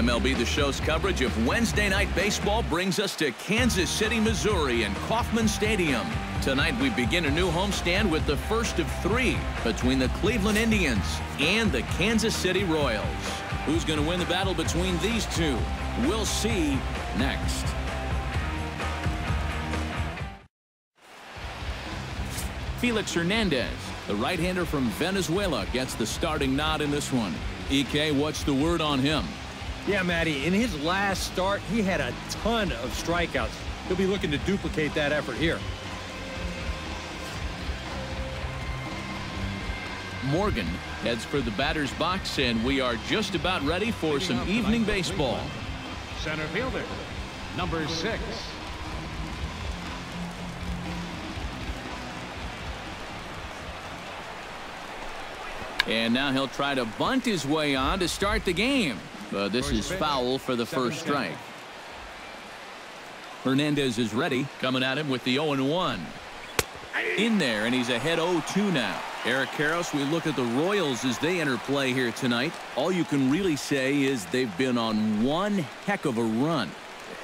MLB The Show's coverage of Wednesday night baseball brings us to Kansas City, Missouri and Kauffman Stadium. Tonight we begin a new homestand with the first of 3 between the Cleveland Indians and the Kansas City Royals. Who's going to win the battle between these two? We'll see next. Felix Hernandez, the right-hander from Venezuela, gets the starting nod in this one. EK, what's the word on him? Yeah, Matty, in his last start, he had a ton of strikeouts. He'll be looking to duplicate that effort here. Morgan heads for the batter's box, and we are just about ready for some evening baseball. Center fielder, number 6. And now he'll try to bunt his way on to start the game. But this is foul for the first strike. Hernandez is ready, coming at him with the 0-1. In there, and he's ahead 0-2 now. Eric Karros, we look at the Royals as they enter play here tonight. All you can really say is they've been on one heck of a run.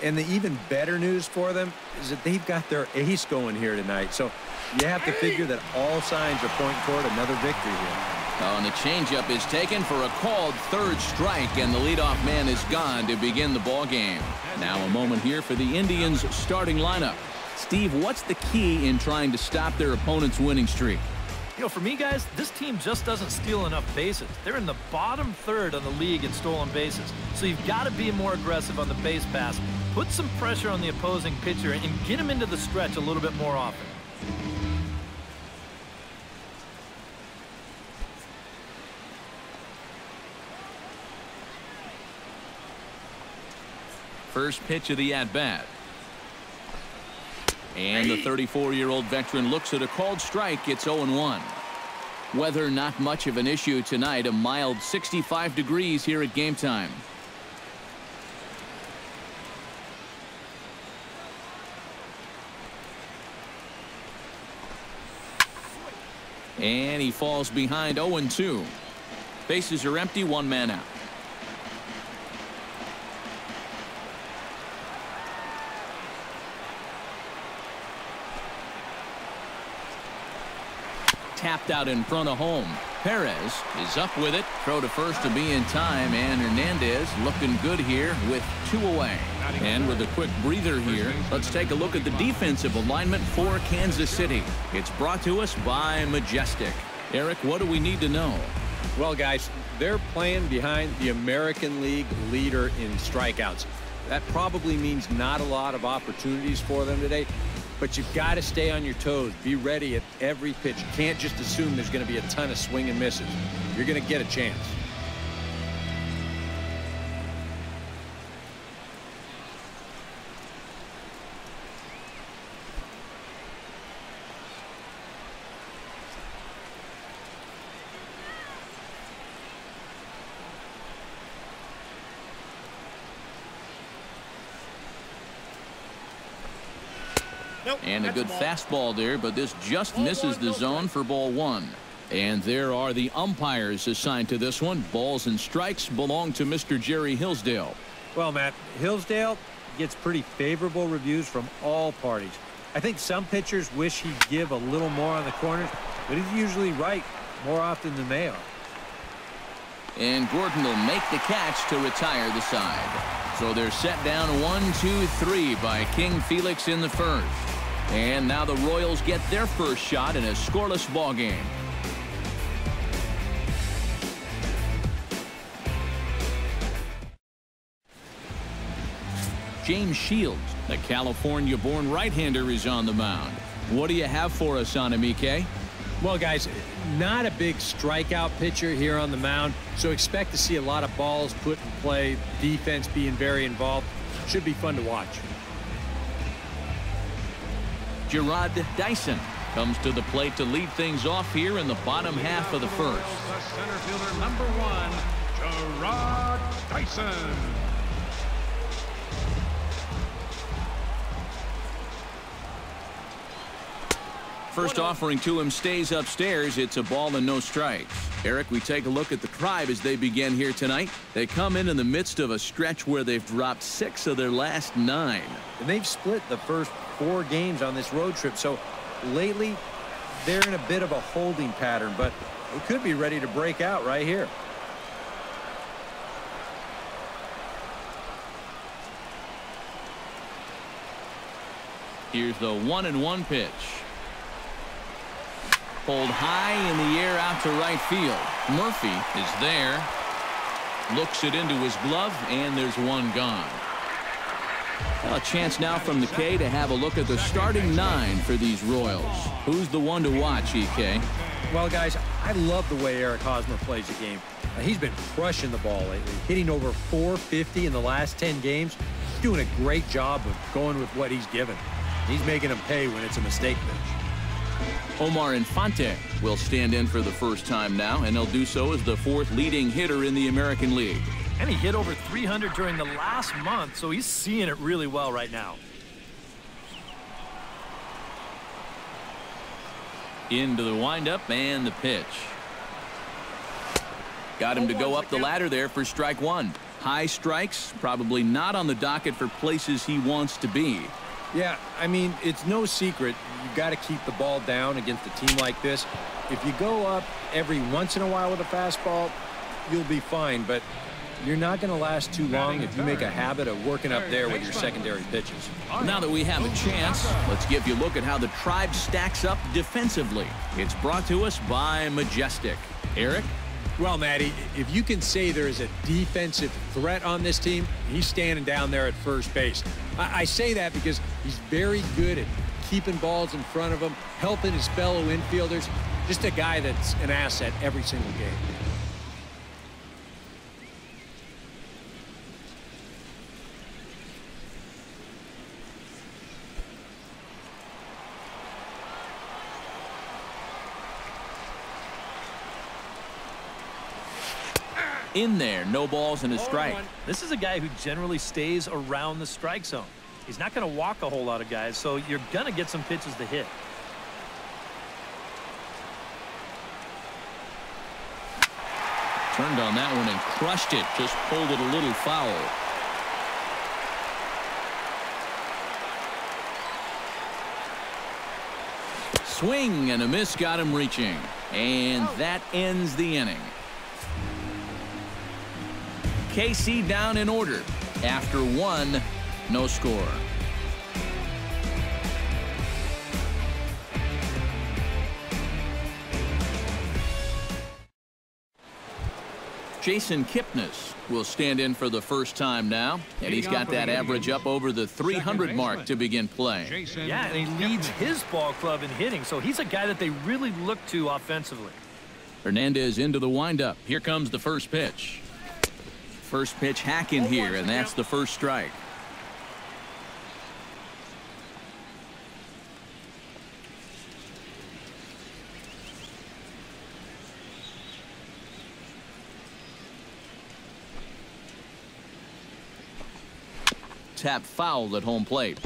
And the even better news for them is that they've got their ace going here tonight. So you have to figure that all signs are pointing toward another victory here. Oh, and the changeup is taken for a called third strike, and the leadoff man is gone to begin the ball game. Now a moment here for the Indians' starting lineup. Steve, what's the key in trying to stop their opponent's winning streak? You know, for me, guys, this team just doesn't steal enough bases. They're in the bottom third on the league in stolen bases. So you've got to be more aggressive on the base pass. Put some pressure on the opposing pitcher and get him into the stretch a little bit more often. First pitch of the at-bat. And the 34-year-old veteran looks at a called strike. It's 0-1. Weather not much of an issue tonight. A mild 65 degrees here at game time. And he falls behind 0-2. Bases are empty, 1 man out. Tapped out in front of home. Perez is up with it. Throw to first to be in time, and Hernandez looking good here with 2 away. And with a quick breather here, let's take a look at the defensive alignment for Kansas City. It's brought to us by Majestic. Eric, what do we need to know? Well, guys, they're playing behind the American League leader in strikeouts. That probably means not a lot of opportunities for them today. But you've got to stay on your toes. Be ready at every pitch. You can't just assume there's going to be a ton of swing and misses. You're going to get a chance. And a good fastball there, but this just misses the zone for ball 1. And there are the umpires assigned to this one. Balls and strikes belong to Mr. Jerry Hillsdale. Well, Matt, Hillsdale gets pretty favorable reviews from all parties. I think some pitchers wish he'd give a little more on the corners, but he's usually right more often than they are. And Gordon will make the catch to retire the side. So they're set down 1-2-3 by King Felix in the first. And now the Royals get their first shot in a scoreless ball game. James Shields, the California-born right-hander, is on the mound. What do you have for us on him, EK? Well, guys, not a big strikeout pitcher here on the mound, so expect to see a lot of balls put in play, defense being very involved. Should be fun to watch. Gerard Dyson comes to the plate to lead things off here in the bottom half of the first. The center fielder, number 1, Gerard Dyson. First offering to him stays upstairs. It's a ball and no strikes. Eric, we take a look at the Tribe as they begin here tonight. They come in the midst of a stretch where they've dropped 6 of their last 9. And they've split the first 4 games on this road trip. So lately, they're in a bit of a holding pattern, but they could be ready to break out right here. Here's the 1-1 pitch. Pulled high in the air out to right field. Murphy is there. Looks it into his glove, and there's one gone. Well, a chance now from the K to have a look at the starting 9 for these Royals. Who's the one to watch, EK? Well, guys, I love the way Eric Hosmer plays the game. He's been crushing the ball lately, hitting over 450 in the last 10 games. He's doing a great job of going with what he's given. He's making them pay when it's a mistake pitch. Omar Infante will stand in for the first time now, and he'll do so as the 4th leading hitter in the American League. And he hit over 300 during the last month, so he's seeing it really well right now. Into the windup and the pitch. Got him to go up the ladder there for strike 1. High strikes, probably not on the docket for places he wants to be. Yeah, I mean, it's no secret. You've got to keep the ball down against a team like this. If you go up every once in a while with a fastball, you'll be fine. But you're not going to last too long if you make a habit of working up there with your secondary pitches. Now that we have a chance, let's give you a look at how the Tribe stacks up defensively. It's brought to us by Majestic. Eric? Well, Matty, if you can say there is a defensive threat on this team, he's standing down there at first base. I say that because he's very good at keeping balls in front of him, helping his fellow infielders. Just a guy that's an asset every single game. In there, no balls and a strike. This is a guy who generally stays around the strike zone. He's not going to walk a whole lot of guys, so you're going to get some pitches to hit. Turned on that one and crushed it. Just pulled it a little foul. Swing and a miss got him reaching. And that ends the inning. KC down in order. After 1, no score. Jason Kipnis will stand in for the first time now, and he's got that average up over the 300 mark to begin play. Yeah, and he leads his ball club in hitting, so he's a guy that they really look to offensively. Hernandez into the windup. Here comes the first pitch. First pitch hack in here, and that's the first strike. Tap foul at home plate.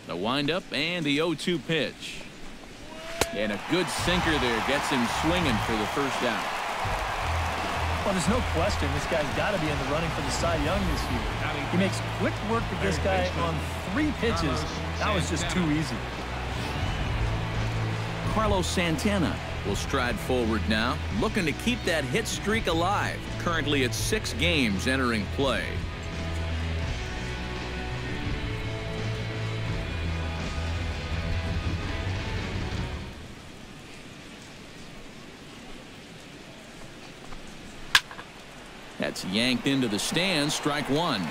The windup and the 0-2 pitch. And a good sinker there gets him swinging for the first out. Well, there's no question this guy's got to be in the running for the Cy Young this year. He makes quick work of this guy on 3 pitches. That was just too easy. Carlos Santana will stride forward now, looking to keep that hit streak alive. Currently at 6 games entering play. That's yanked into the stands. Strike 1.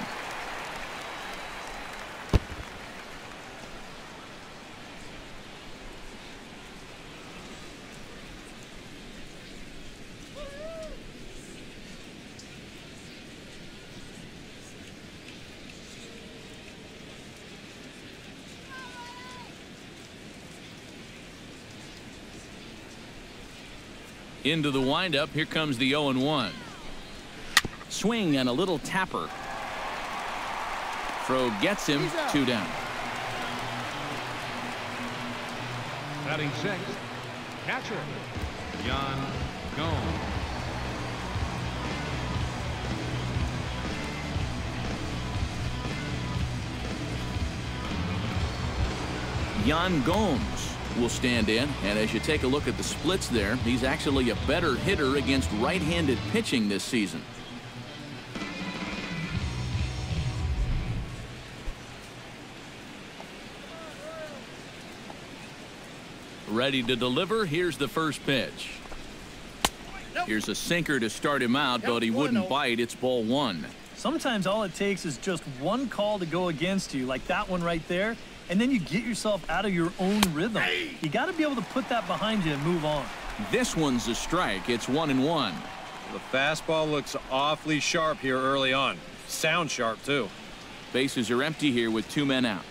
Into the windup. Here comes the 0-1. Swing and a little tapper. Throw gets him 2 down. Batting sixth, catcher, Yan Gomes. Yan Gomes will stand in, and as you take a look at the splits there, he's actually a better hitter against right-handed pitching this season. Ready to deliver. Here's the first pitch. Here's a sinker to start him out, but he wouldn't bite. It's ball 1. Sometimes all it takes is just one call to go against you, like that one right there, and then you get yourself out of your own rhythm. You got to be able to put that behind you and move on. This one's a strike. It's 1-1. The fastball looks awfully sharp here early on. Sound sharp, too. Bases are empty here with 2 men out.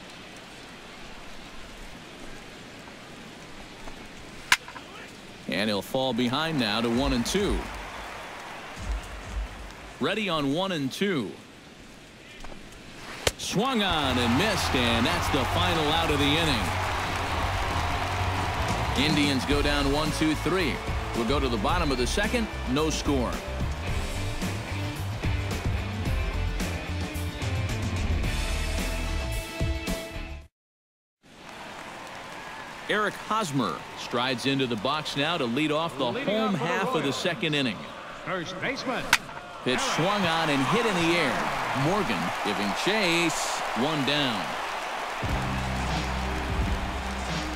And he'll fall behind now to 1-2. Ready on 1-2. Swung on and missed, and that's the final out of the inning. Indians go down 1-2-3. We'll go to the bottom of the second. No score. Eric Hosmer strides into the box now to lead off the home half of the second inning. First baseman. Pitch swung on and hit in the air. Morgan giving chase. 1 down.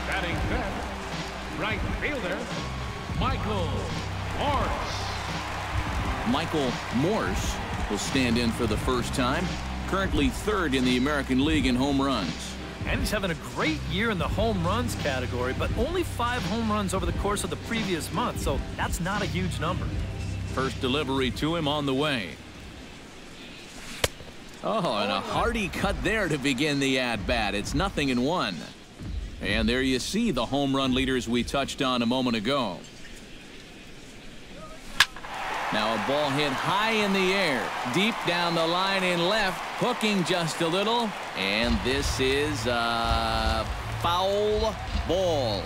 Batting fifth, right fielder, Michael Morse. Michael Morse will stand in for the first time. Currently 3rd in the American League in home runs. And he's having a great year in the home runs category, but only 5 home runs over the course of the previous month, so that's not a huge number. First delivery to him on the way. Oh, and a hearty cut there to begin the at-bat. It's 0-1. And there you see the home run leaders we touched on a moment ago. Now a ball hit high in the air, deep down the line in left, hooking just a little, and this is a foul ball.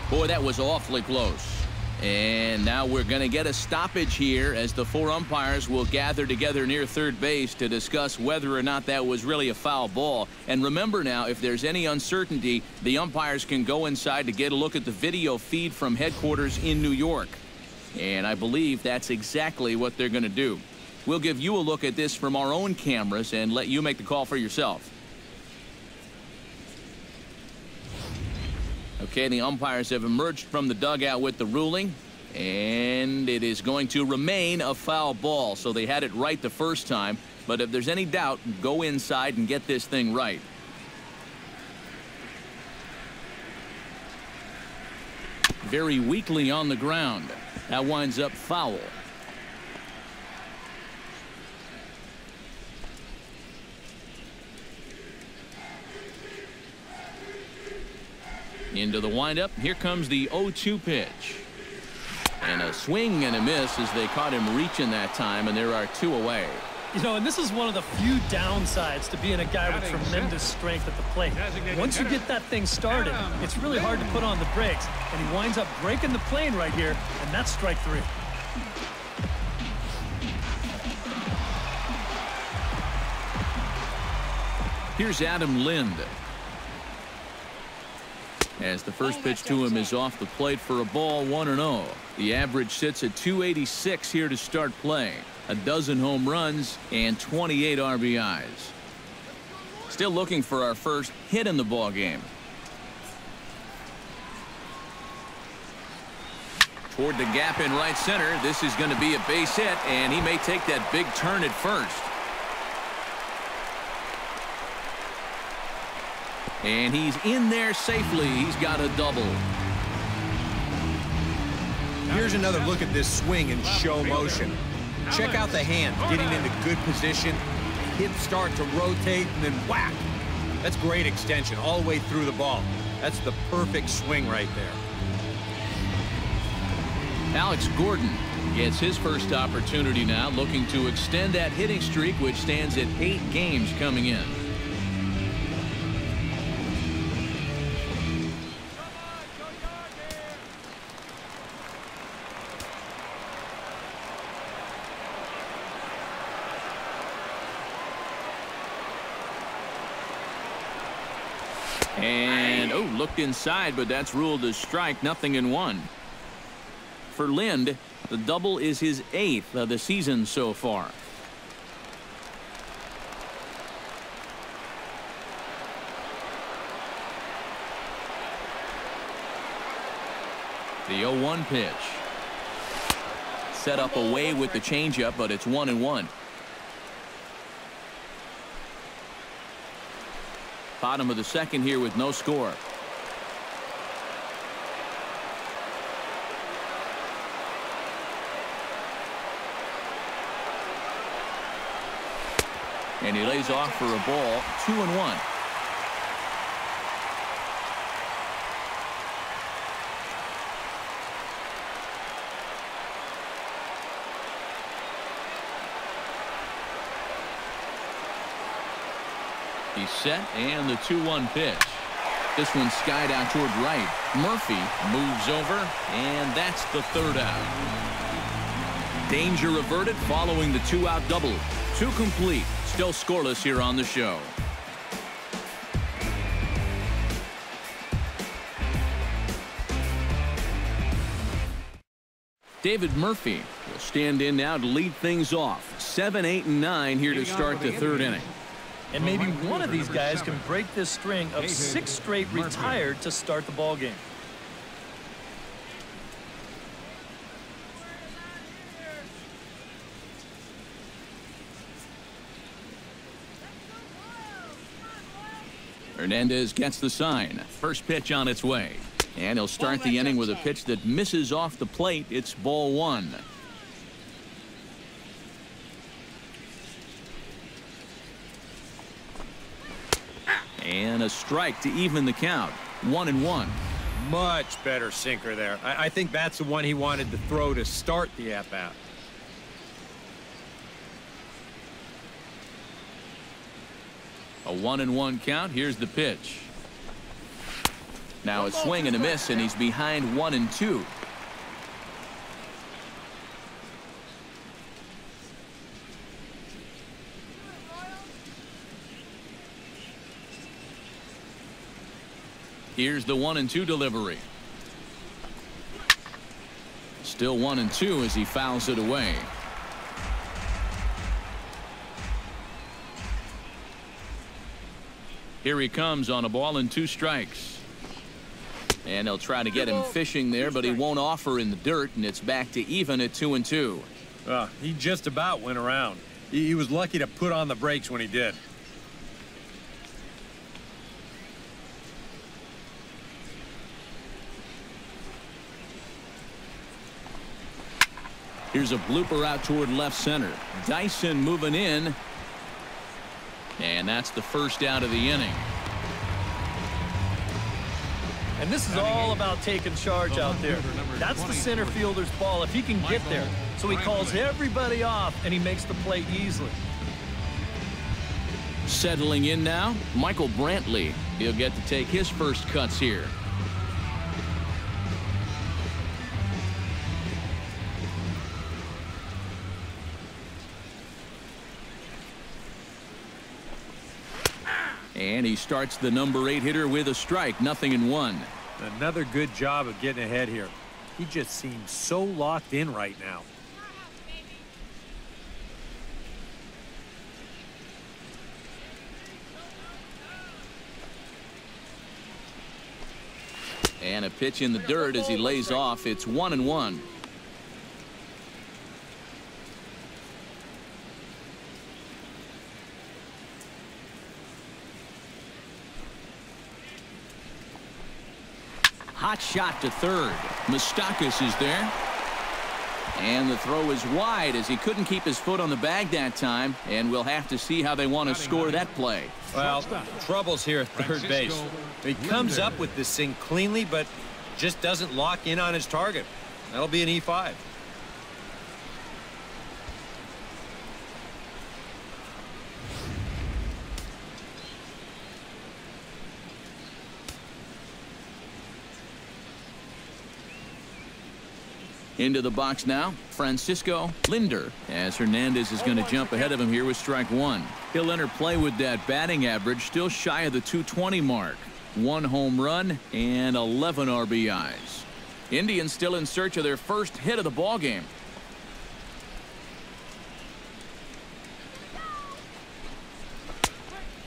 Boy, that was awfully close. And now we're going to get a stoppage here as the 4 umpires will gather together near third base to discuss whether or not that was really a foul ball. And remember now, if there's any uncertainty, the umpires can go inside to get a look at the video feed from headquarters in New York. And I believe that's exactly what they're going to do. We'll give you a look at this from our own cameras and let you make the call for yourself. Okay, the umpires have emerged from the dugout with the ruling, and it is going to remain a foul ball. So they had it right the first time, but if there's any doubt, go inside and get this thing right. Very weakly on the ground. That winds up foul. Into the windup. Here comes the 0-2 pitch. And a swing and a miss as they caught him reaching that time, and there are 2 away. You know, and this is one of the few downsides to being a guy with tremendous strength at the plate. Once you get that thing started, it's really hard to put on the brakes, and he winds up breaking the plane right here, and that's strike 3. Here's Adam Lind. As the first pitch to him is off the plate for a ball, 1-0. The average sits at 286 here to start play. A dozen home runs and 28 RBIs. Still looking for our first hit in the ball game. Toward the gap in right center. This is going to be a base hit, and he may take that big turn at first. And he's in there safely. He's got a double. Here's another look at this swing in show motion. Check out the hand getting into good position. Hips start to rotate and then whack. That's great extension all the way through the ball. That's the perfect swing right there. Alex Gordon Gets his first opportunity now, looking to extend that hitting streak, which stands at 8 games coming in. And, oh, looked inside, but that's ruled a strike, 0-1. For Lind, the double is his 8th of the season so far. The 0-1 pitch. Set up away with the changeup, but it's 1-1. Bottom of the second here with no score. And he lays off for a ball, 2-1. He's set, and the 2-1 pitch. This one skied out toward right. Murphy moves over, and that's the 3rd out. Danger averted following the 2-out double. 2 complete. Still scoreless here on the show. David Murphy will stand in now to lead things off. 7, 8, and 9 here to start the 3rd inning. And maybe one of these guys can break this string of 6 straight retired to start the ball game. Hernandez gets the sign. First pitch on its way. And he'll start the inning with a pitch that misses off the plate. It's ball 1. And a strike to even the count. 1-1. Much better sinker there. I think that's the one he wanted to throw to start the at-bat. A 1-1 count. Here's the pitch. Now a swing and a miss, and he's behind 1-2. Here's the 1-2 delivery. Still 1-2 as he fouls it away. Here he comes on a ball and 2 strikes. And he'll try to get him fishing there, but he won't offer in the dirt, and it's back to even at 2-2. He just about went around. He was lucky to put on the brakes when he did. Here's a blooper out toward left center. Dyson moving in. And that's the first out of the inning. And this is all about taking charge out there. That's the center fielder's ball if he can get there. So he calls everybody off, and he makes the play easily. Settling in now, Michael Brantley. He'll get to take his first cuts here. And he starts the number 8 hitter with a strike, 0-1. Another good job of getting ahead here. He just seems so locked in right now. And a pitch in the dirt as he lays off. It's 1-1. Hot shot to third. Moustakas is there. And the throw is wide as he couldn't keep his foot on the bag that time. And we'll have to see how they want to score that play. Well, trouble's here at third base. He comes up with this thing cleanly, but just doesn't lock in on his target. That'll be an E5. Into the box now, Francisco Linder, as Hernandez is going to jump ahead of him here with strike one. He'll enter play with that batting average, still shy of the 220 mark. 1 home run and 11 RBIs. Indians still in search of their first hit of the ball game.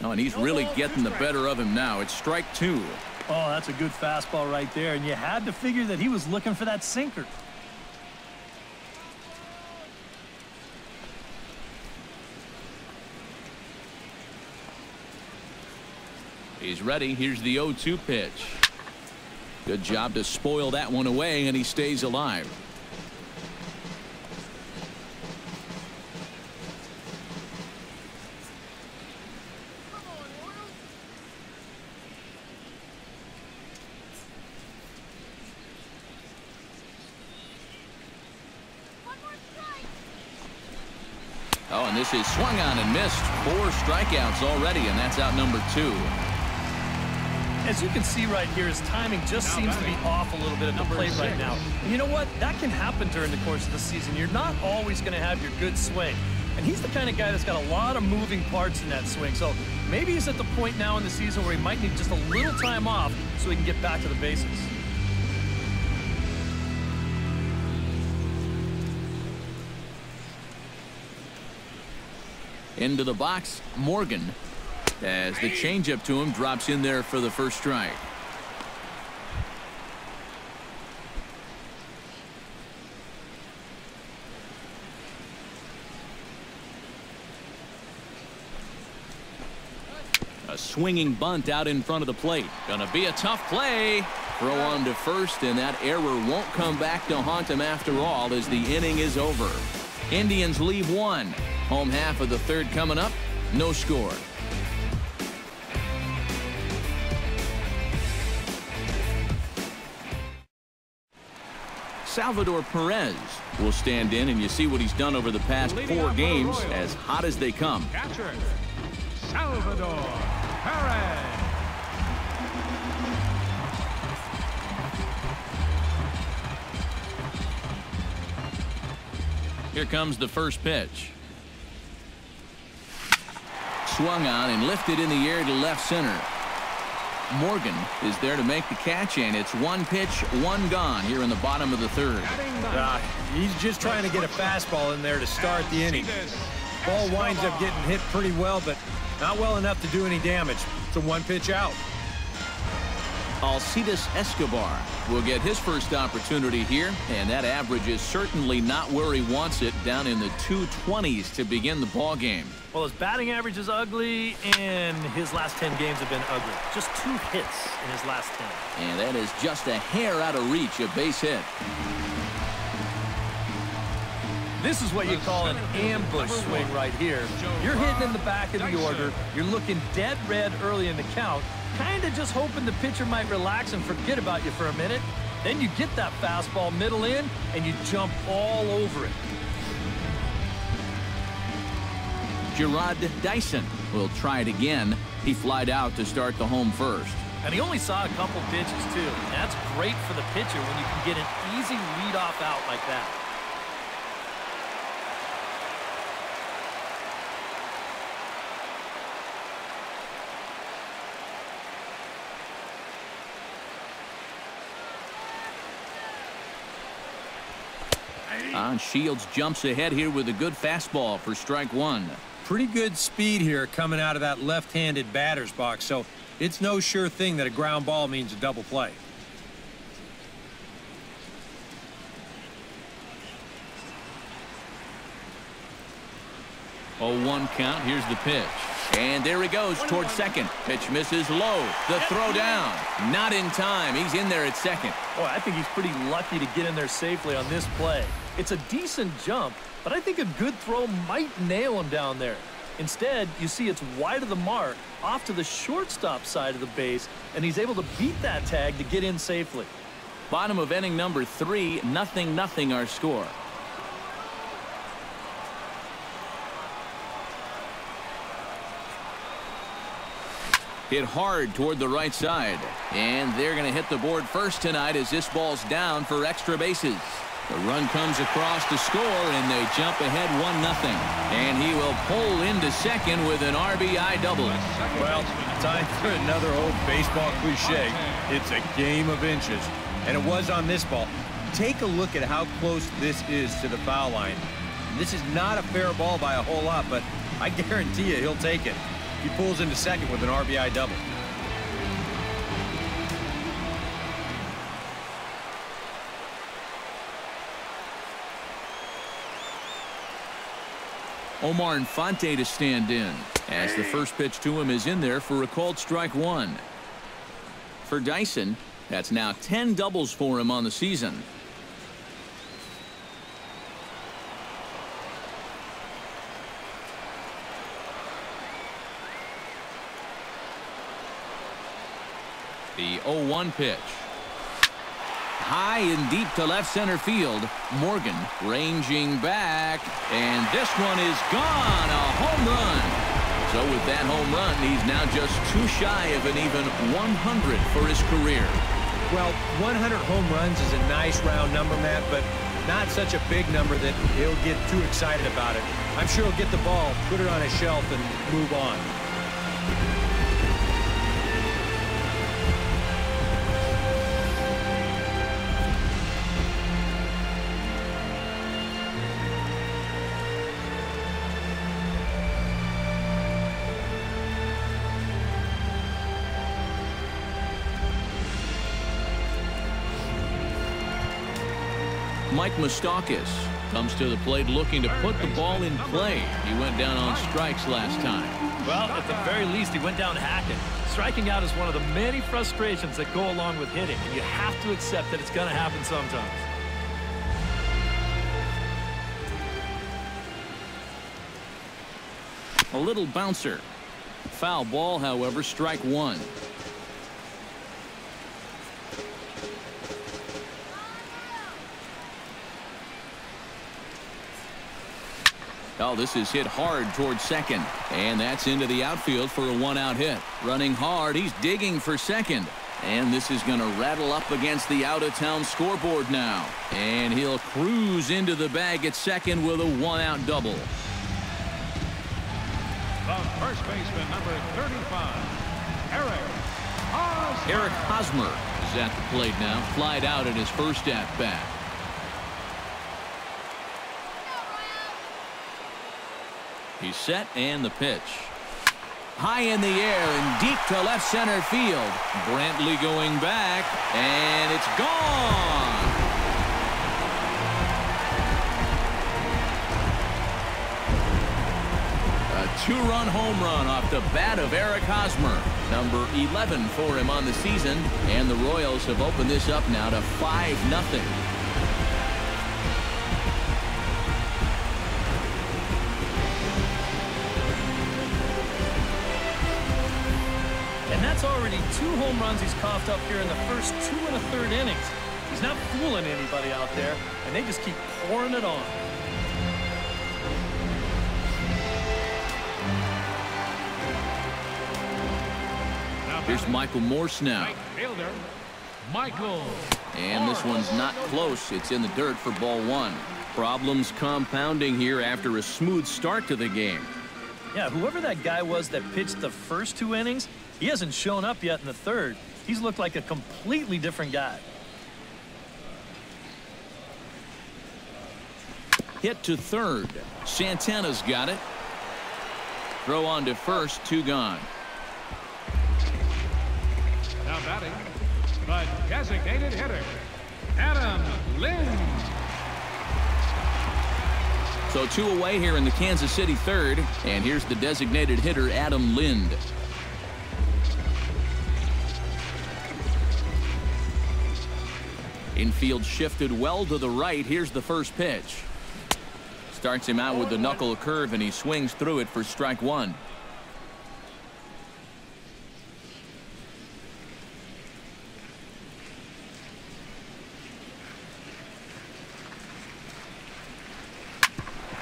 Oh, and he's really getting the better of him now. It's strike two. Oh, that's a good fastball right there, and you had to figure that he was looking for that sinker. He's ready. Here's the 0-2 pitch. Good job to spoil that one away, and he stays alive. Oh, and this is swung on and missed. 4 strikeouts already, and that's out number 2. As you can see right here, his timing just seems to be off a little bit at the plate right now. And you know what? That can happen during the course of the season. You're not always going to have your good swing. And he's the kind of guy that's got a lot of moving parts in that swing. So maybe he's at the point now in the season where he might need just a little time off so he can get back to the basics. Into the box, Morgan, as the changeup to him drops in there for the first strike. A swinging bunt out in front of the plate. Gonna be a tough play. Throw on to first, and that error won't come back to haunt him after all as the inning is over. Indians leave 1. Home half of the third coming up. No score. Salvador Perez will stand in, and you see what he's done over the past 4 games, as hot as they come. Catcher, Salvador Perez. Here comes the first pitch. Swung on and lifted in the air to left center. Morgan is there to make the catch, and it's 1 pitch, 1 gone here in the bottom of the third. He's just trying to get a fastball in there to start the inning. Ball winds up getting hit pretty well, but not well enough to do any damage. It's a 1-pitch out. Alcides Escobar will get his first opportunity here, and that average is certainly not where he wants it, down in the 220s to begin the ball game. Well, his batting average is ugly, and his last 10 games have been ugly. Just 2 hits in his last 10. And that is just a hair out of reach, a base hit. This is what you call an ambush swing right here. You're hitting in the back of the order. You're looking dead red early in the count, kind of just hoping the pitcher might relax and forget about you for a minute. Then you get that fastball middle in, and you jump all over it. Gerard Dyson will try it again. He flied out to start the home first. And he only saw a couple pitches, too. That's great for the pitcher when you can get an easy leadoff out like that. Shields jumps ahead here with a good fastball for strike 1. Pretty good speed here coming out of that left-handed batter's box, so it's no sure thing that a ground ball means a double play. Oh, 1 count. Here's the pitch. And there he goes towards second. Pitch misses low. The throw down. Not in time. He's in there at second. Boy, I think he's pretty lucky to get in there safely on this play. It's a decent jump, but I think a good throw might nail him down there. Instead, you see it's wide of the mark, off to the shortstop side of the base, and he's able to beat that tag to get in safely. Bottom of inning number 3, 0-0 our score. Hit hard toward the right side, and they're going to hit the board first tonight as this ball's down for extra bases. The run comes across to score, and they jump ahead 1-0. And he will pull into second with an RBI double. Well, time for another old baseball cliche. It's a game of inches. And it was on this ball. Take a look at how close this is to the foul line. This is not a fair ball by a whole lot, but I guarantee you he'll take it. He pulls into second with an RBI double. Omar Infante to stand in, as the first pitch to him is in there for a called strike one. For Dyson, that's now 10 doubles for him on the season. The 0-1 pitch. High and deep to left center field. Morgan ranging back, and this one is gone. A home run. So with that home run, he's now just too shy of an even 100 for his career. Well, 100 home runs is a nice round number, Matt, but not such a big number that he'll get too excited about it. I'm sure he'll get the ball, put it on his shelf, and move on. Mike Moustakas comes to the plate looking to put the ball in play. He went down on strikes last time. Well, at the very least, he went down hacking. Striking out is one of the many frustrations that go along with hitting, and you have to accept that it's going to happen sometimes. A little bouncer. Foul ball, however, strike one. Oh, this is hit hard towards second. And that's into the outfield for a one-out hit. Running hard, he's digging for second. And this is going to rattle up against the out-of-town scoreboard now. And he'll cruise into the bag at second with a one-out double. The first baseman, number 35, Eric Hosmer is at the plate now. Flied out in his first at-bat. He's set, and the pitch. High in the air and deep to left center field. Brantley going back, and it's gone. A two-run home run off the bat of Eric Hosmer. Number 11 for him on the season, and the Royals have opened this up now to 5-0. And that's already 2 home runs he's coughed up here in the first 2 1/3 innings. He's not fooling anybody out there, and they just keep pouring it on. Here's Michael Morse now. fielder, Michael. And this one's not close. It's in the dirt for ball one. Problems compounding here after a smooth start to the game. Yeah, whoever that guy was that pitched the first 2 innings, he hasn't shown up yet in the third. He's looked like a completely different guy. Hit to third. Santana's got it. Throw on to first, 2 gone. Now batting, the designated hitter, Adam Lind. So 2 away here in the Kansas City third. And here's the designated hitter, Adam Lind. Infield shifted well to the right. Here's the first pitch. Starts him out with the knuckle curve, and he swings through it for strike one.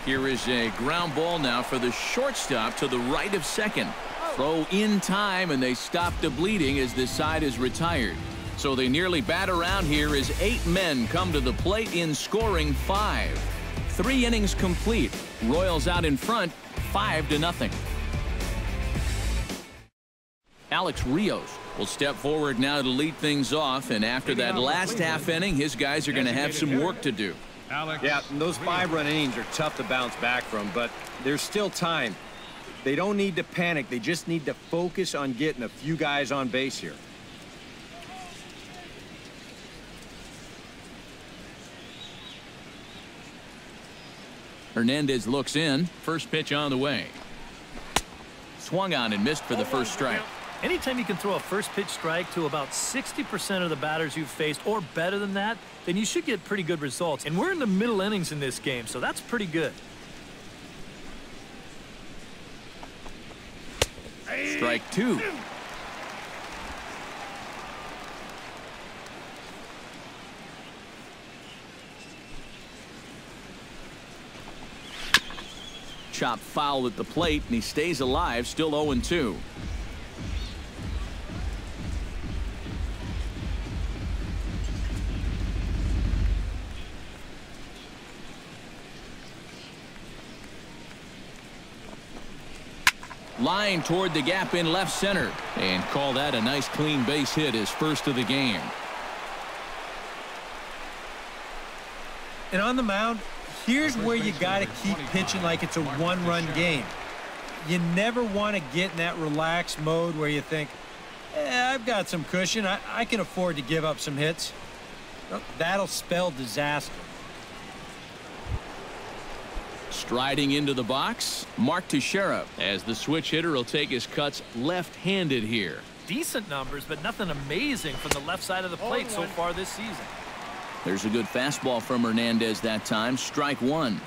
Here is a ground ball now for the shortstop to the right of second. Throw in time, and they stop the bleeding as this side is retired. So they nearly bat around here as 8 men come to the plate in scoring 5. 3 innings complete. Royals out in front, 5-0. Alex Rios will step forward now to lead things off, and after that last half inning, his guys are going to have some work to do. Yeah, and those 5-run innings are tough to bounce back from, but there's still time. They don't need to panic. They just need to focus on getting a few guys on base here. Hernandez looks in. First pitch on the way. Swung on and missed for the first strike. Anytime you can throw a first pitch strike to about 60% of the batters you've faced or better than that, then you should get pretty good results. And we're in the middle innings in this game, so that's pretty good. Strike 2. Chop foul at the plate, and he stays alive, still 0-2. Line toward the gap in left center, and call that a nice clean base hit, his first of the game. And on the mound, here's where you got to keep pitching like it's a one-run game. You never want to get in that relaxed mode where you think, I've got some cushion. I can afford to give up some hits. That'll spell disaster. Striding into the box, Mark Teixeira, as the switch hitter will take his cuts left-handed here. Decent numbers, but nothing amazing from the left side of the plate so far this season. There's a good fastball from Hernandez that time. Strike 1.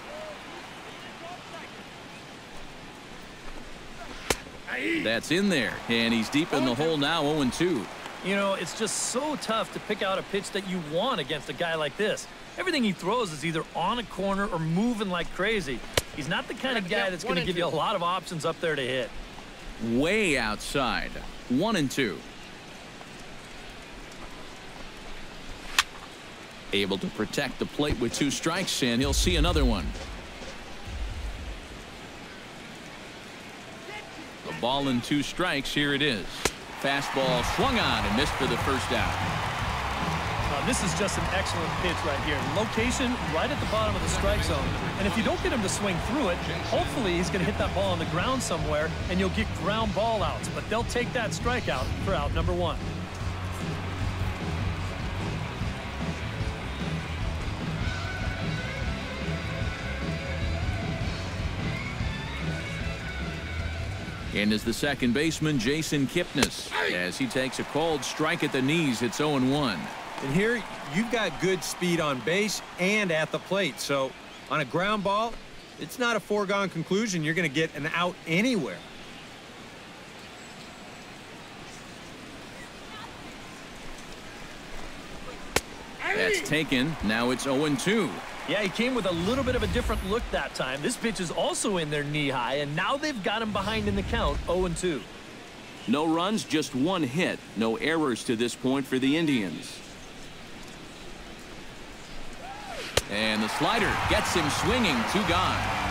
That's in there, and he's deep in the hole now, 0-2. You know, it's just so tough to pick out a pitch that you want against a guy like this. Everything he throws is either on a corner or moving like crazy. He's not the kind of guy that's going to give you a lot of options up there to hit. Way outside. 1-2. Able to protect the plate with 2 strikes, and he'll see another one. The ball and 2 strikes. Here it is. Fastball swung on and missed for the first out. This is just an excellent pitch right here. Location right at the bottom of the strike zone. And if you don't get him to swing through it, hopefully he's going to hit that ball on the ground somewhere, and you'll get ground ball outs. But they'll take that strikeout for out number 1. And is the second baseman, Jason Kipnis, as he takes a cold strike at the knees. It's 0-1. And here, you've got good speed on base and at the plate. So on a ground ball, it's not a foregone conclusion you're going to get an out anywhere. That's taken. Now it's 0-2. Yeah, he came with a little bit of a different look that time. This pitch is also in there knee high, and now they've got him behind in the count, 0-2. No runs, just 1 hit. No errors to this point for the Indians. And the slider gets him swinging. 2 gone.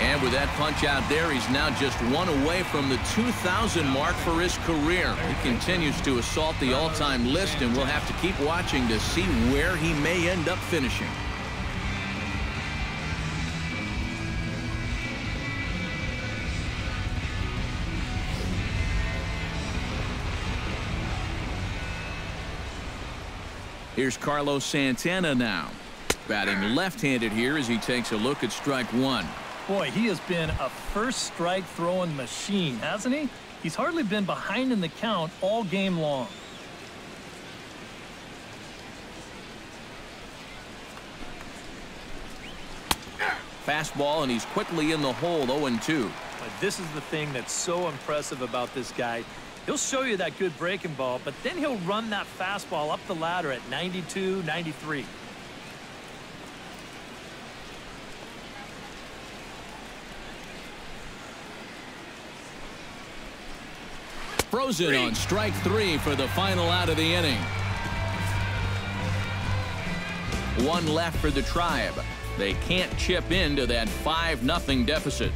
And with that punch out there, he's now just 1 away from the 2,000 mark for his career. He continues to assault the all-time list, and we'll have to keep watching to see where he may end up finishing. Here's Carlos Santana now. Batting left-handed here as he takes a look at strike 1. Boy, he has been a first strike throwing machine, hasn't he? He's hardly been behind in the count all game long. Fastball, and he's quickly in the hole, 0-2. But this is the thing that's so impressive about this guy. He'll show you that good breaking ball, but then he'll run that fastball up the ladder at 92, 93. Frozen on strike 3 for the final out of the inning. One left for the Tribe. They can't chip into that 5-0 deficit.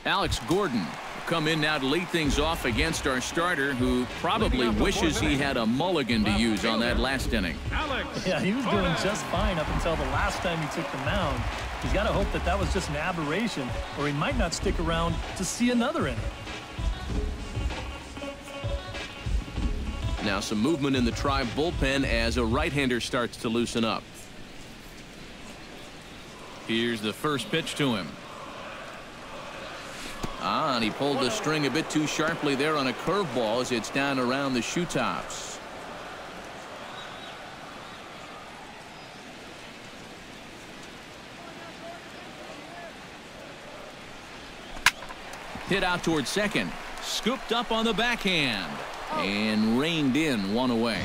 Alex Gordon will come in now to lead things off against our starter, who probably wishes he had a mulligan to use on that last inning. Yeah, he was doing just fine up until the last time he took the mound. He's got to hope that that was just an aberration, or he might not stick around to see another inning. Now some movement in the Tribe bullpen as a right-hander starts to loosen up. Here's the first pitch to him. And he pulled the string a bit too sharply there on a curveball as it's down around the shoe tops. Hit out towards second. Scooped up on the backhand. And reined in, one away.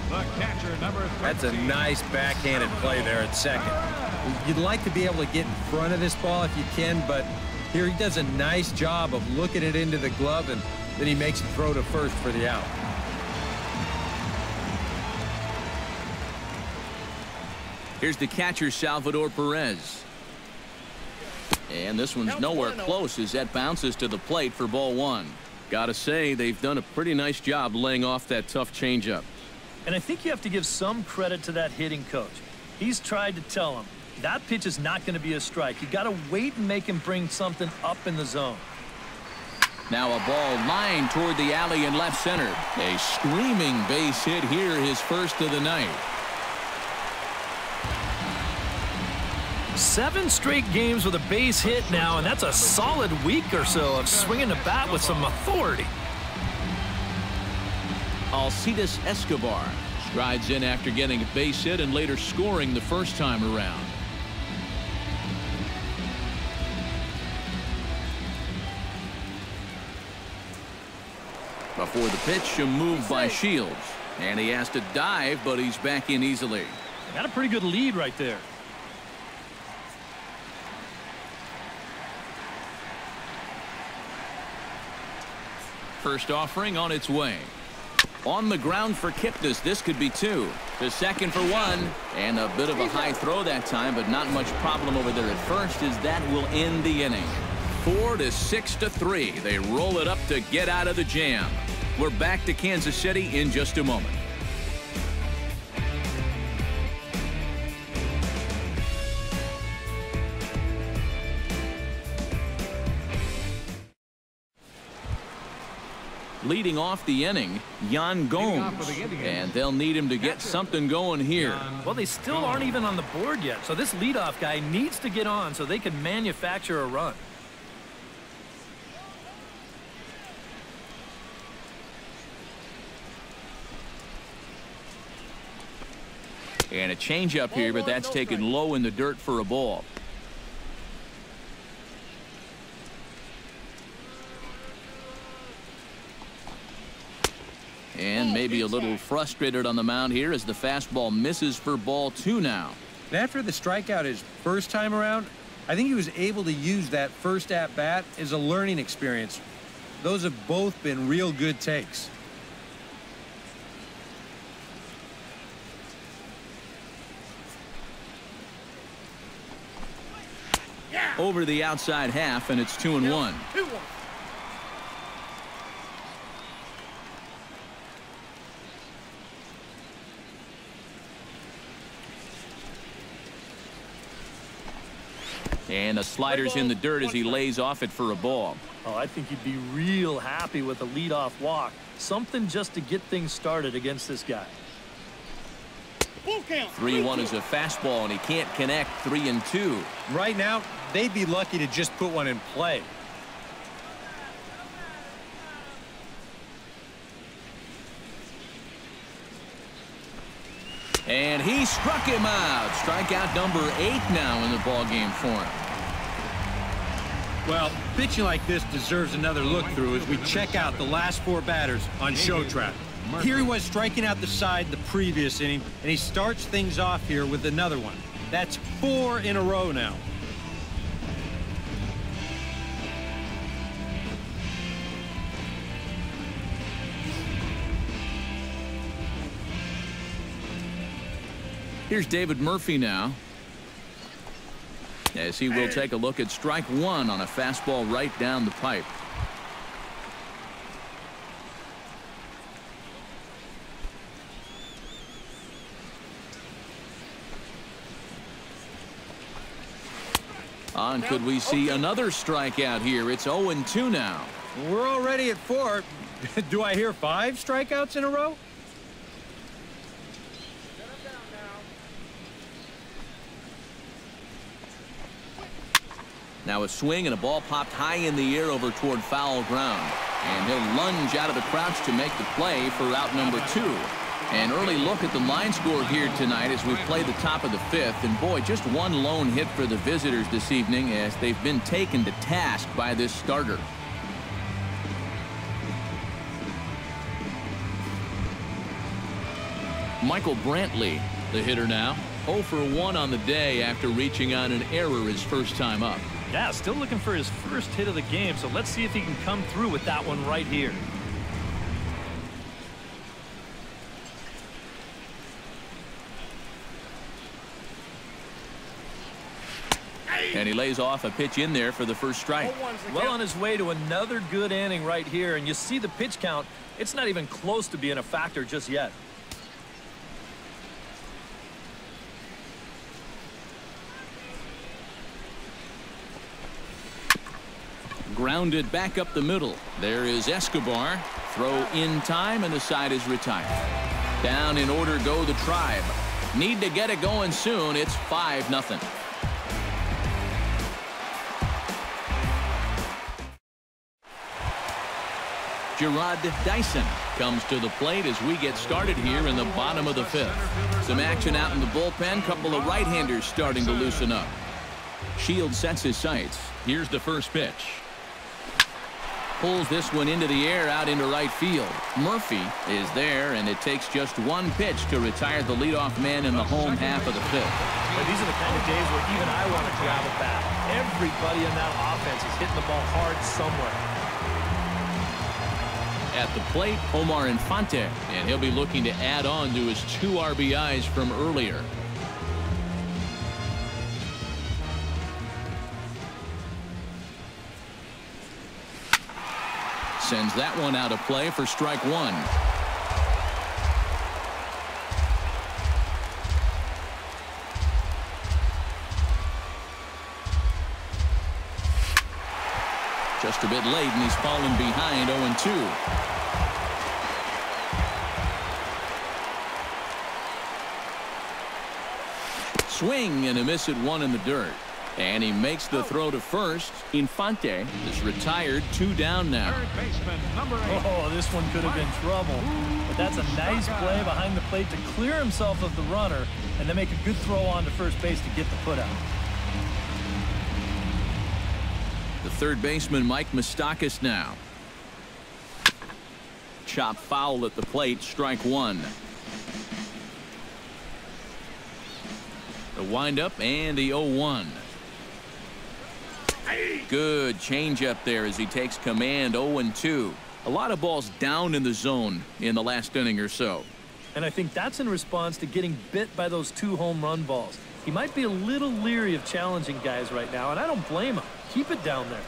The catcher, number 13. That's a nice backhanded play there at second. You'd like to be able to get in front of this ball if you can, but here he does a nice job of looking it into the glove, and then he makes a throw to first for the out. Here's the catcher, Salvador Perez. And this one's nowhere close as that bounces to the plate for ball 1. Gotta say, they've done a pretty nice job laying off that tough changeup. And I think you have to give some credit to that hitting coach. He's tried to tell him that pitch is not going to be a strike. You got to wait and make him bring something up in the zone. Now a ball lined toward the alley in left center. A screaming base hit here, his first of the night. 7 straight games with a base hit now, and that's a solid week or so of swinging the bat with some authority. Alcides Escobar strides in after getting a base hit and later scoring the first time around. Before the pitch, a move by Shields. And he has to dive, but he's back in easily. Got a pretty good lead right there. First offering on its way. On the ground for Kipnis. This could be 2. To second for 1. And a bit of a high throw that time, but not much problem over there at first, as that will end the inning. 4 to 6 to 3. They roll it up to get out of the jam. We're back to Kansas City in just a moment. Leading off the inning, Yan Gomes, and they'll need him to get something going here. Well, they still aren't even on the board yet, so this leadoff guy needs to get on so they can manufacture a run. And a changeup here, but that's taken low in the dirt for a ball. And maybe a little frustrated on the mound here as the fastball misses for ball 2 now. And after the strikeout his first time around, I think he was able to use that first at-bat as a learning experience. Those have both been real good takes. Over the outside half, and it's 2-1. And the slider's in the dirt as he lays off it for a ball. Oh, I think he'd be real happy with a leadoff walk. Something just to get things started against this guy. 3-1 is a fastball, and he can't connect. 3-2. Right now, they'd be lucky to just put one in play. And he struck him out. Strikeout number 8 now in the ballgame for him. Well, pitching like this deserves another look through as we check out the last 4 batters on Show Track. Here he was striking out the side the previous inning, and he starts things off here with another one. That's 4 in a row now. Here's David Murphy now, as he will take a look at strike one on a fastball right down the pipe. And could we see another strikeout here? It's 0-2 now. We're already at 4. Do I hear 5 strikeouts in a row? Now a swing and a ball popped high in the air over toward foul ground. And he'll lunge out of the crouch to make the play for out number 2. An early look at the line score here tonight as we play the top of the 5th. And boy, just one lone hit for the visitors this evening as they've been taken to task by this starter. Michael Brantley, the hitter now. 0 for 1 on the day after reaching on an error his first time up. Yeah, still looking for his first hit of the game, so let's see if he can come through with that one right here. And he lays off a pitch in there for the first strike. Well on his way to another good inning right here, and you see the pitch count. It's not even close to being a factor just yet. Grounded back up the middle. There is Escobar. Throw in time, and the side is retired. Down in order go the Tribe. Need to get it going soon. It's 5-0. Jarrod Dyson comes to the plate as we get started here in the bottom of the 5th. Some action out in the bullpen. Couple of right-handers starting to loosen up. Shields sets his sights. Here's the first pitch. Pulls this one into the air out into right field. Murphy is there, and it takes just one pitch to retire the leadoff man in the home half of the 5th. But these are the kind of days where even I want to grab a bat. Everybody in that offense is hitting the ball hard somewhere. At the plate, Omar Infante, and he'll be looking to add on to his 2 RBIs from earlier. Sends that one out of play for strike 1. Just a bit late, and he's fallen behind 0-2. Swing and a miss at 1 in the dirt. And he makes the throw to first. Infante is retired. 2 down now. Third baseman, number 8. Oh, this one could have been trouble. But that's a nice play behind the plate to clear himself of the runner and then make a good throw on to first base to get the put out. The third baseman, Mike Moustakas now. Chop foul at the plate. Strike 1. The windup and the 0-1. Good changeup there as he takes command. 0-2. A lot of balls down in the zone in the last inning or so. And I think that's in response to getting bit by those 2 home run balls. He might be a little leery of challenging guys right now, and I don't blame him. Keep it down there.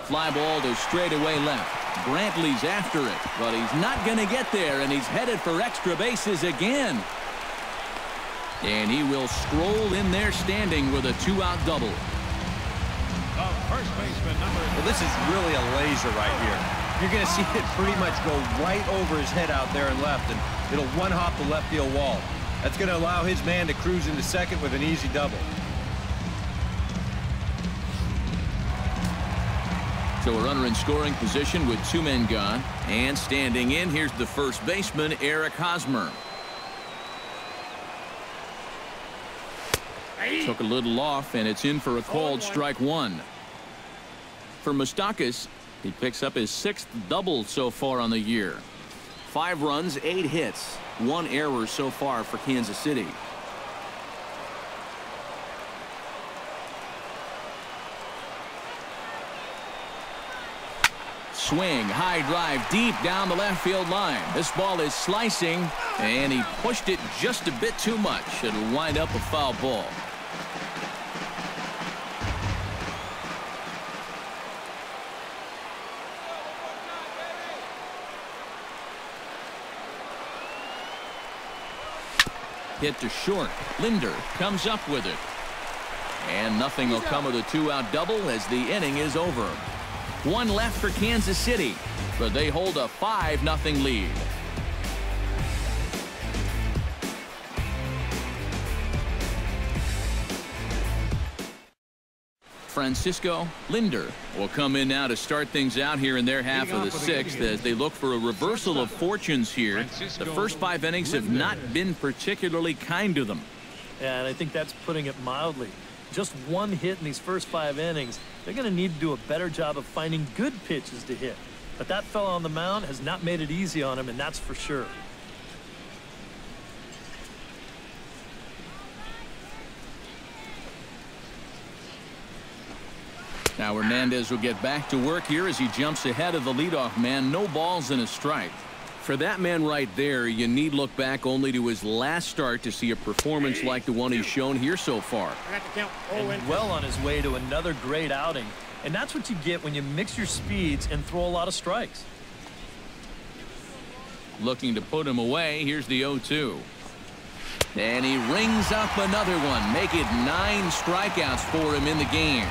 Fly ball to straightaway left. Brantley's after it, but he's not going to get there, and he's headed for extra bases again. And he will stroll in there standing with a 2-out double. First baseman, number 8. Well, this is really a laser right here. You're going to see it pretty much go right over his head out there and left, and it'll one-hop the left field wall. That's going to allow his man to cruise into second with an easy double. So a runner in scoring position with 2 men gone. And standing in, here's the first baseman, Eric Hosmer. Took a little off, and it's in for a called strike 1. For Moustakas, he picks up his 6th double so far on the year. 5 runs, 8 hits, 1 error so far for Kansas City. swing, high drive, deep down the left field line. This ball is slicing, and he pushed it just a bit too much. It'll wind up a foul ball. Hit to short. Linder comes up with it. And nothing will come of the two-out double as the inning is over. One left for Kansas City, but they hold a 5-0 lead. Francisco Linder will come in now to start things out here in their half of the sixth as they look for a reversal of fortunes here. The first 5 innings have not been particularly kind to them. Yeah, and I think that's putting it mildly. Just one hit in these first 5 innings. They're going to need to do a better job of finding good pitches to hit. But that fella on the mound has not made it easy on him, and that's for sure. Now Hernandez will get back to work here as he jumps ahead of the leadoff man. No balls and a strike. For that man right there, you need look back only to his last start to see a performance like the one he's shown here so far. And well on his way to another great outing. And that's what you get when you mix your speeds and throw a lot of strikes. Looking to put him away. Here's the 0-2. And he rings up another one. Make it 9 strikeouts for him in the game.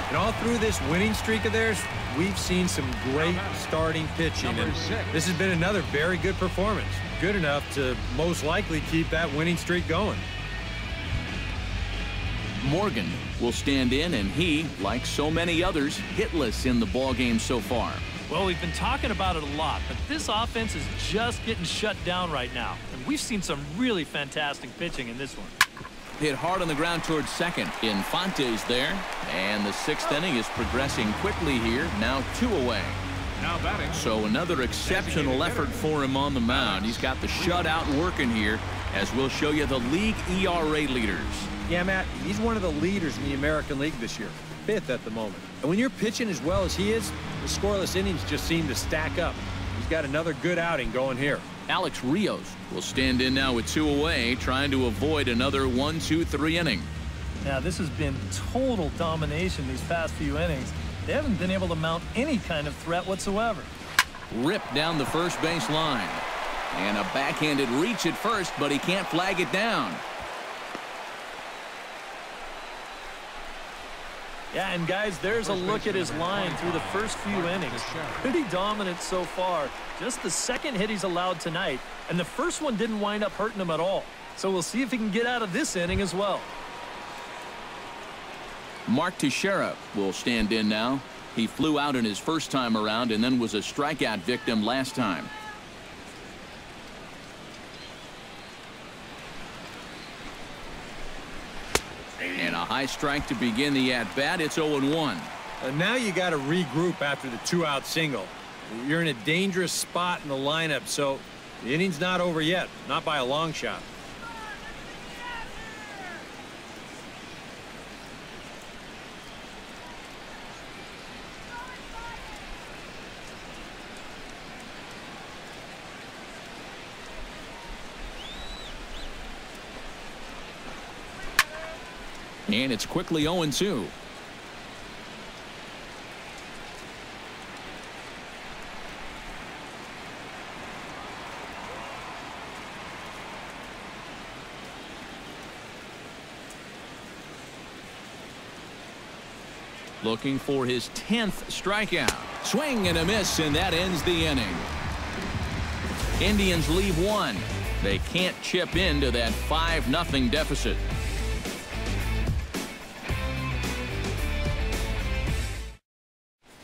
And all through this winning streak of theirs, we've seen some great starting pitching. And this has been another very good performance. Good enough to most likely keep that winning streak going. Morgan will stand in, and he, like so many others, hitless in the ballgame so far. Well, we've been talking about it a lot, but this offense is just getting shut down right now. And we've seen some really fantastic pitching in this one. Hit hard on the ground towards second. Infante's there, and the 6th inning is progressing quickly here. Now 2 away. Now batting. So another exceptional effort for him on the mound. He's got the shutout working here, as we'll show you the league ERA leaders. Yeah, Matt, he's one of the leaders in the American League this year. 5th at the moment. And when you're pitching as well as he is, the scoreless innings just seem to stack up. He's got another good outing going here. Alex Rios will stand in now with 2 away, trying to avoid another 1-2-3 inning. Now, this has been total domination these past few innings. They haven't been able to mount any kind of threat whatsoever. Ripped down the first base line. And a backhanded reach at first, but he can't flag it down. Yeah, and guys, there's a look at his line through the first few innings. Pretty dominant so far. Just the 2nd hit he's allowed tonight, and the first one didn't wind up hurting him at all. So we'll see if he can get out of this inning as well. Mark Teixeira will stand in now. He flew out in his first time around and then was a strikeout victim last time. And a high strike to begin the at-bat. It's 0-1. Now you got to regroup after the 2-out single. You're in a dangerous spot in the lineup, so the inning's not over yet, not by a long shot. And it's quickly 0-2. Looking for his 10th strikeout. Swing and a miss, and that ends the inning. Indians leave 1. They can't chip into that 5-0 deficit.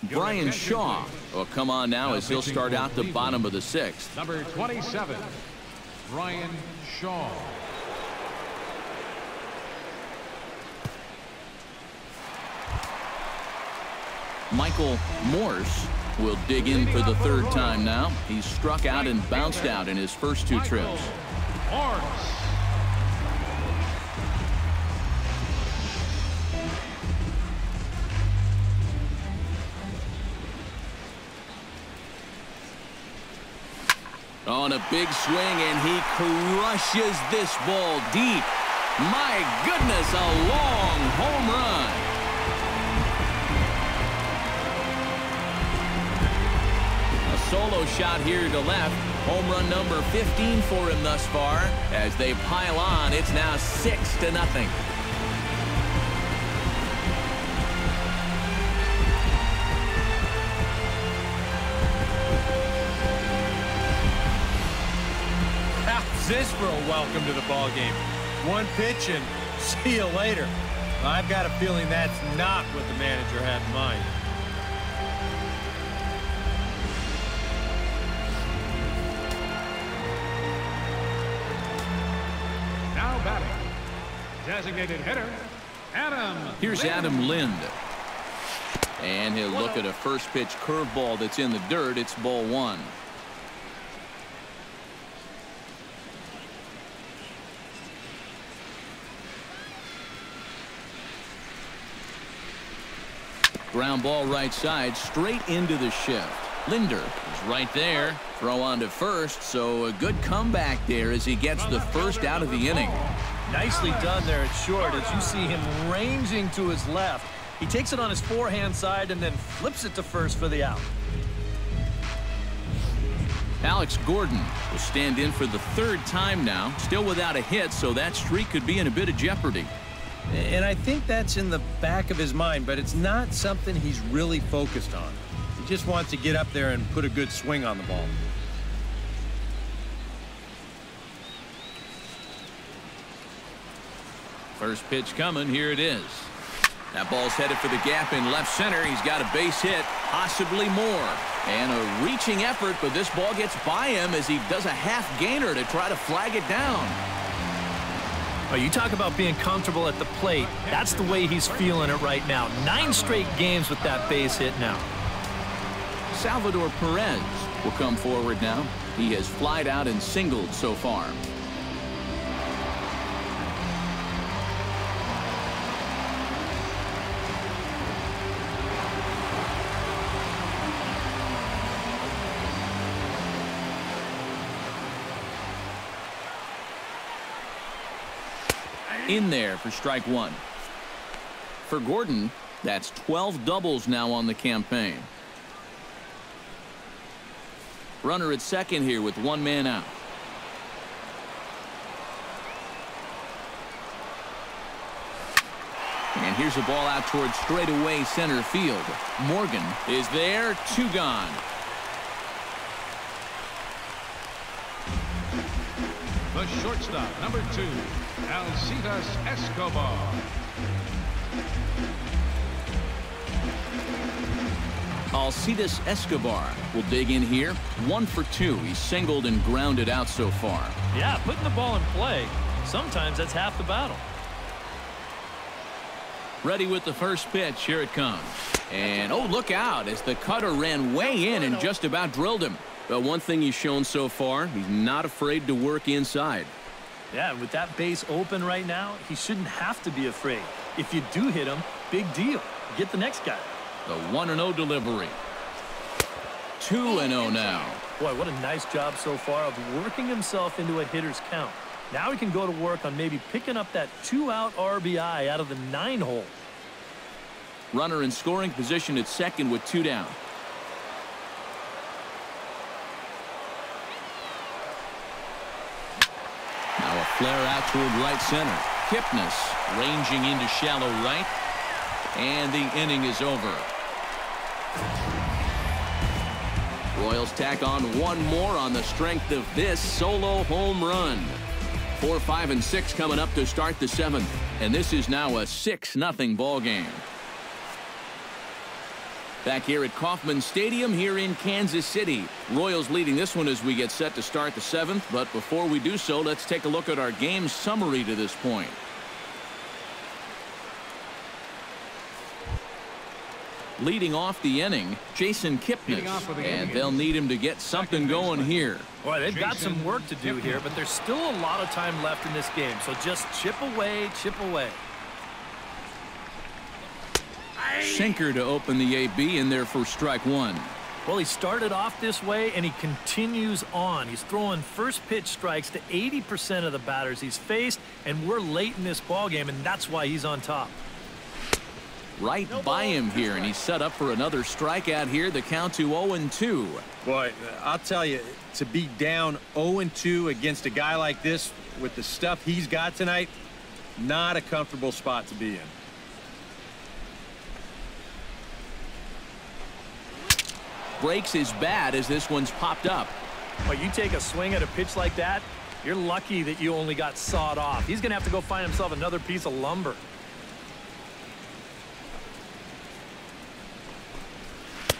Brian Shaw will come on now as he'll start out the bottom of the 6th. Number 27, Brian Shaw. Michael Morse will dig in for the 3rd time now. He's struck out and bounced out in his first 2 trips. Morse. On a big swing, and he crushes this ball deep. My goodness, a long home run. A solo shot here to left. Home run number 15 for him thus far. As they pile on, it's now 6-0. How's this for a welcome to the ball game? One pitch and see you later. I've got a feeling that's not what the manager had in mind. Now batting, designated hitter, Adam. Here's Lind. Adam Lind. And he'll look at a first pitch curveball that's in the dirt. It's ball one. Ground ball right side, straight into the shift. Linder is right there. Throw on to first, so a good comeback there as he gets the first out of the inning. Nicely done there at short as you see him ranging to his left. He takes it on his forehand side and then flips it to first for the out. Alex Gordon will stand in for the third time now, still without a hit, so that streak could be in a bit of jeopardy. And I think that's in the back of his mind, but it's not something he's really focused on. He just wants to get up there and put a good swing on the ball. First pitch coming. Here it is. That ball's headed for the gap in left center. He's got a base hit, possibly more. And a reaching effort, but this ball gets by him as he does a half gainer to try to flag it down. Well, you talk about being comfortable at the plate. That's the way he's feeling it right now. 9 straight games with that base hit now. Salvador Perez will come forward now. He has flied out and singled so far. In there for strike one. For Gordon, that's 12 doubles now on the campaign. Runner at second here with one man out. And here's a ball out towards straightaway center field. Morgan is there, 2 gone. The shortstop, number 2, Alcides Escobar. Alcides Escobar will dig in here. 1 for 2. He's singled and grounded out so far. Yeah, putting the ball in play, sometimes that's half the battle. Ready with the first pitch. Here it comes. And, oh, look out as the cutter ran way in and just about drilled him. But one thing he's shown so far, he's not afraid to work inside. Yeah, with that base open right now, he shouldn't have to be afraid. If you do hit him, big deal. Get the next guy. The 1-0 delivery. 2-0 now. Boy, what a nice job so far of working himself into a hitter's count. Now he can go to work on maybe picking up that 2-out RBI out of the 9-hole. Runner in scoring position at second with 2 down. Now a flare out toward right center. Kipnis ranging into shallow right. And the inning is over. Royals tack on one more on the strength of this solo home run. 4, 5, and 6 coming up to start the 7th. And this is now a 6-0 ball game. Back here at Kauffman Stadium here in Kansas City. Royals leading this one as we get set to start the 7th. But before we do so, let's take a look at our game summary to this point. Leading off the inning, Jason Kipnis, and they'll need him to get something going here. Boy, they've got some work to do here, but there's still a lot of time left in this game, so just chip away, chip away. Sinker to open the AB in there for strike 1. Well, he started off this way, and he continues on. He's throwing first pitch strikes to 80% of the batters he's faced, and we're late in this ballgame, and that's why he's on top. Right by him here, and he's set up for another strikeout here. The count to 0-2. Boy, I'll tell you, to be down 0-2 against a guy like this with the stuff he's got tonight, not a comfortable spot to be in. Breaks his bat as this one's popped up. Well, you take a swing at a pitch like that, you're lucky that you only got sawed off. He's going to have to go find himself another piece of lumber.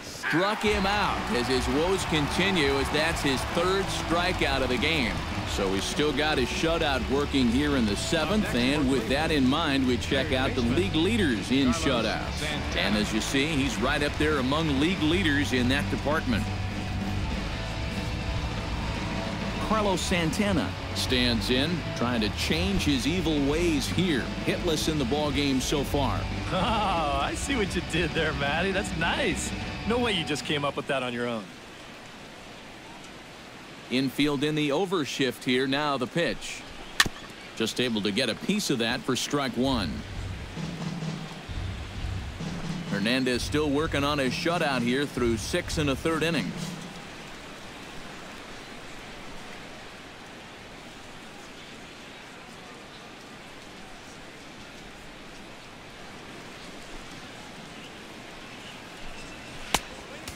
Struck him out as his woes continue, as that's his third strikeout of the game. So he's still got his shutout working here in the 7th, and with that in mind, we check out the league leaders in shutouts. And as you see, he's right up there among league leaders in that department. Carlos Santana stands in, trying to change his evil ways here. Hitless in the ballgame so far. Oh, I see what you did there, Matty. That's nice. No way you just came up with that on your own. Infield in the overshift here. Now the pitch. Just able to get a piece of that for strike one. Hernandez still working on his shutout here through 6 1/3 innings.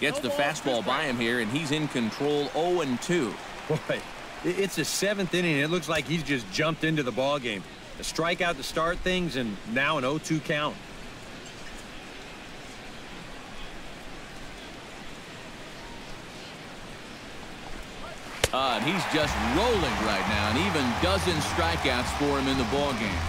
Gets the fastball by him here, and he's in control. 0-2. Boy, it's the 7th inning. It looks like he's just jumped into the ball game. A strikeout to start things, and now an 0-2 count. And he's just rolling right now, and even dozen strikeouts for him in the ball game.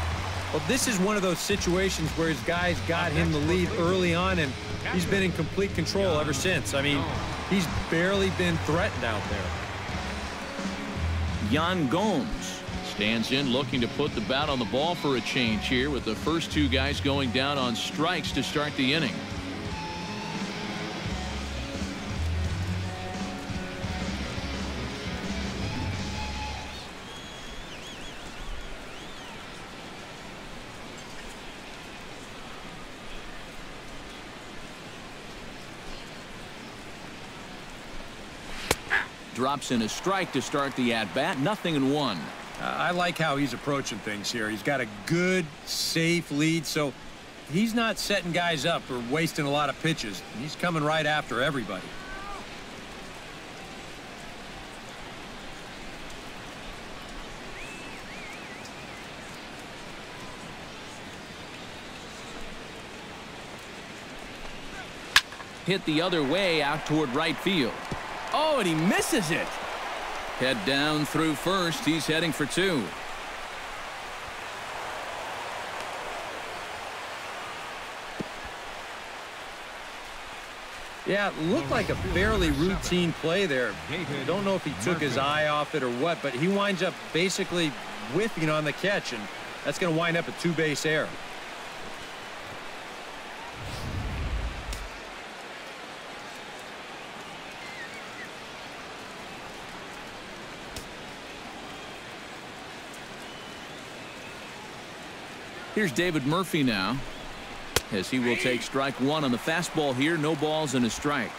Well, this is one of those situations where his guys got him the lead early on, and he's been in complete control ever since. I mean, he's barely been threatened out there. Yan Gomes stands in, looking to put the bat on the ball for a change here, with the first two guys going down on strikes to start the inning. Drops in a strike to start the at-bat. 0-1. I like how he's approaching things here. He's got a good, safe lead, so he's not setting guys up or wasting a lot of pitches. He's coming right after everybody. Hit the other way out toward right field. Oh, and he misses it. Head down through first. He's heading for 2. Yeah, it looked like a fairly routine play there. Don't know if he took his eye off it or what, but he winds up basically whiffing on the catch, and that's going to wind up a 2-base error. Here's David Murphy now, as he will take strike one on the fastball here. No balls and a strike.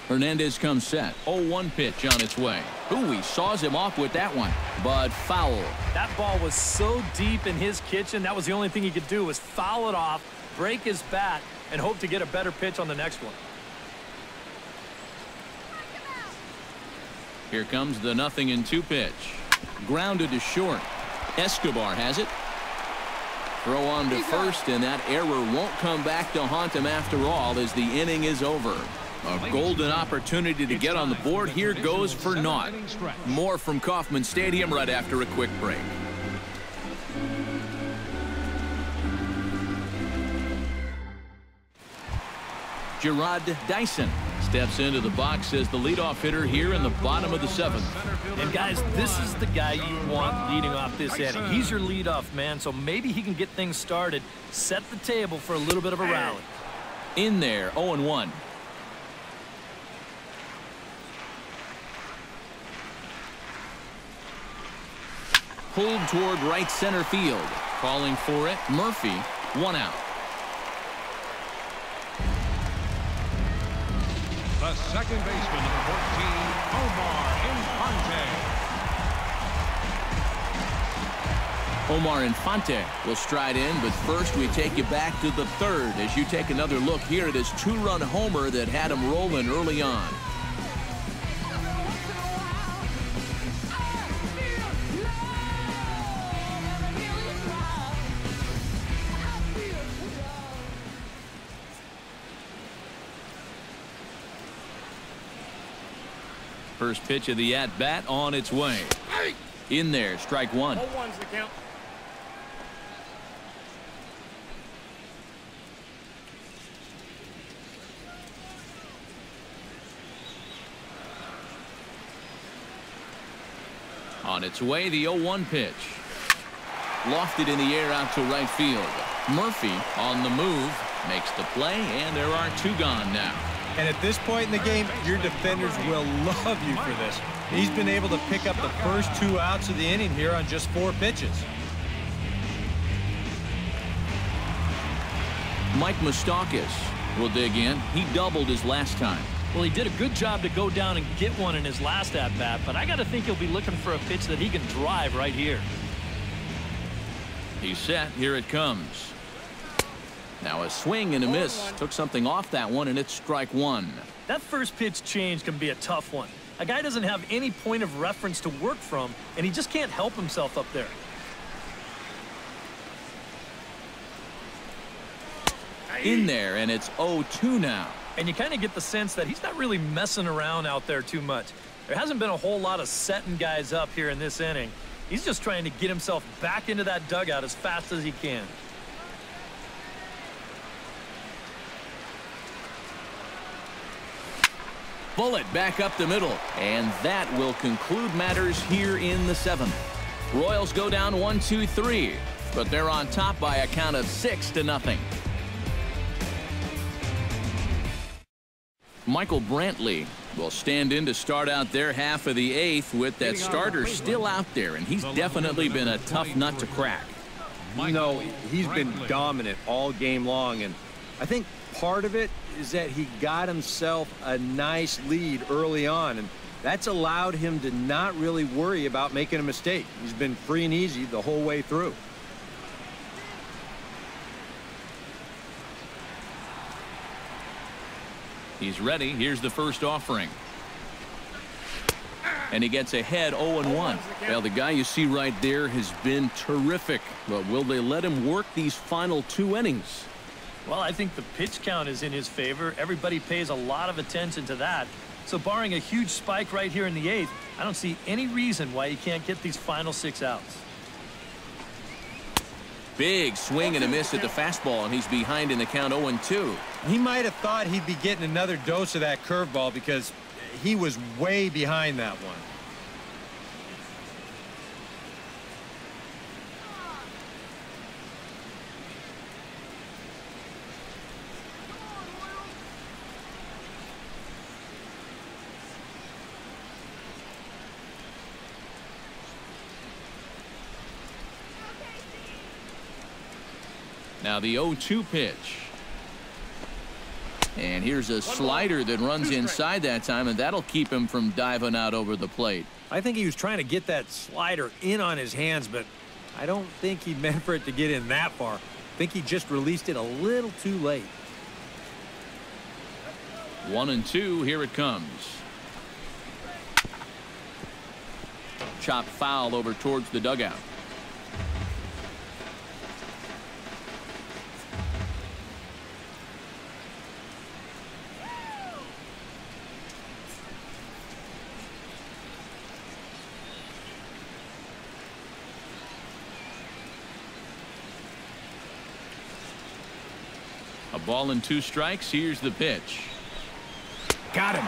Hernandez comes set. 0-1 pitch on its way. Ooh, he saws him off with that one, but foul. That ball was so deep in his kitchen, that was the only thing he could do was foul it off, break his bat, and hope to get a better pitch on the next one. Here comes the 0-2 pitch. Grounded to short. Escobar has it. Throw on to first, and that error won't come back to haunt him after all, as the inning is over. A golden opportunity to get on the board. Here goes for naught. More from Kauffman Stadium right after a quick break. Gerard Dyson steps into the box as the leadoff hitter here in the bottom of the 7th. And guys, this is the guy you want leading off this inning. He's your leadoff man, so maybe he can get things started, set the table for a little bit of a rally. In there, 0-1. Pulled toward right center field. Calling for it, Murphy, 1 out. The second baseman, number 14, Omar Infante will stride in, but first we take you back to the 3rd as you take another look here at his 2-run homer that had him rolling early on. First pitch of the at-bat on its way. In there, strike 1. 0-1's the count. On its way, the 0-1 pitch. Lofted in the air out to right field. Murphy on the move, makes the play, and there are 2 gone now. And at this point in the game, your defenders will love you for this. He's been able to pick up the first 2 outs of the inning here on just 4 pitches. Mike Moustakas will dig in. He doubled his last time. Well, he did a good job to go down and get one in his last at-bat, but I got to think he'll be looking for a pitch that he can drive right here. He's set. Here it comes. Now a swing and a miss. Took something off that one, and it's strike 1. That first pitch change can be a tough one. A guy doesn't have any point of reference to work from, and he just can't help himself up there. In there, and it's 0-2 now. And you kind of get the sense that he's not really messing around out there too much. There hasn't been a whole lot of setting guys up here in this inning. He's just trying to get himself back into that dugout as fast as he can. Bullet back up the middle, and that will conclude matters here in the 7th. Royals go down 1-2-3, but they're on top by a count of 6-0. Michael Brantley will stand in to start out their half of the 8th with that starter still out there, and he's definitely been a tough nut to crack. No, he's been dominant all game long, and I think part of it is that he got himself a nice lead early on, and that's allowed him to not really worry about making a mistake. He's been free and easy the whole way through. He's ready. Here's the first offering. And he gets ahead 0-1. Well, the guy you see right there has been terrific. But will they let him work these final 2 innings? Well, I think the pitch count is in his favor. Everybody pays a lot of attention to that. So barring a huge spike right here in the 8th, I don't see any reason why he can't get these final 6 outs. Big swing and a miss at the fastball, and he's behind in the count 0-2. He might have thought he'd be getting another dose of that curveball because he was way behind that one. Now the 0-2 pitch. And here's a slider that runs inside that time, and that'll keep him from diving out over the plate. I think he was trying to get that slider in on his hands, but I don't think he meant for it to get in that far. I think he just released it a little too late. 1-2, here it comes. Chopped foul over towards the dugout. A ball and 2 strikes. Here's the pitch. Got him.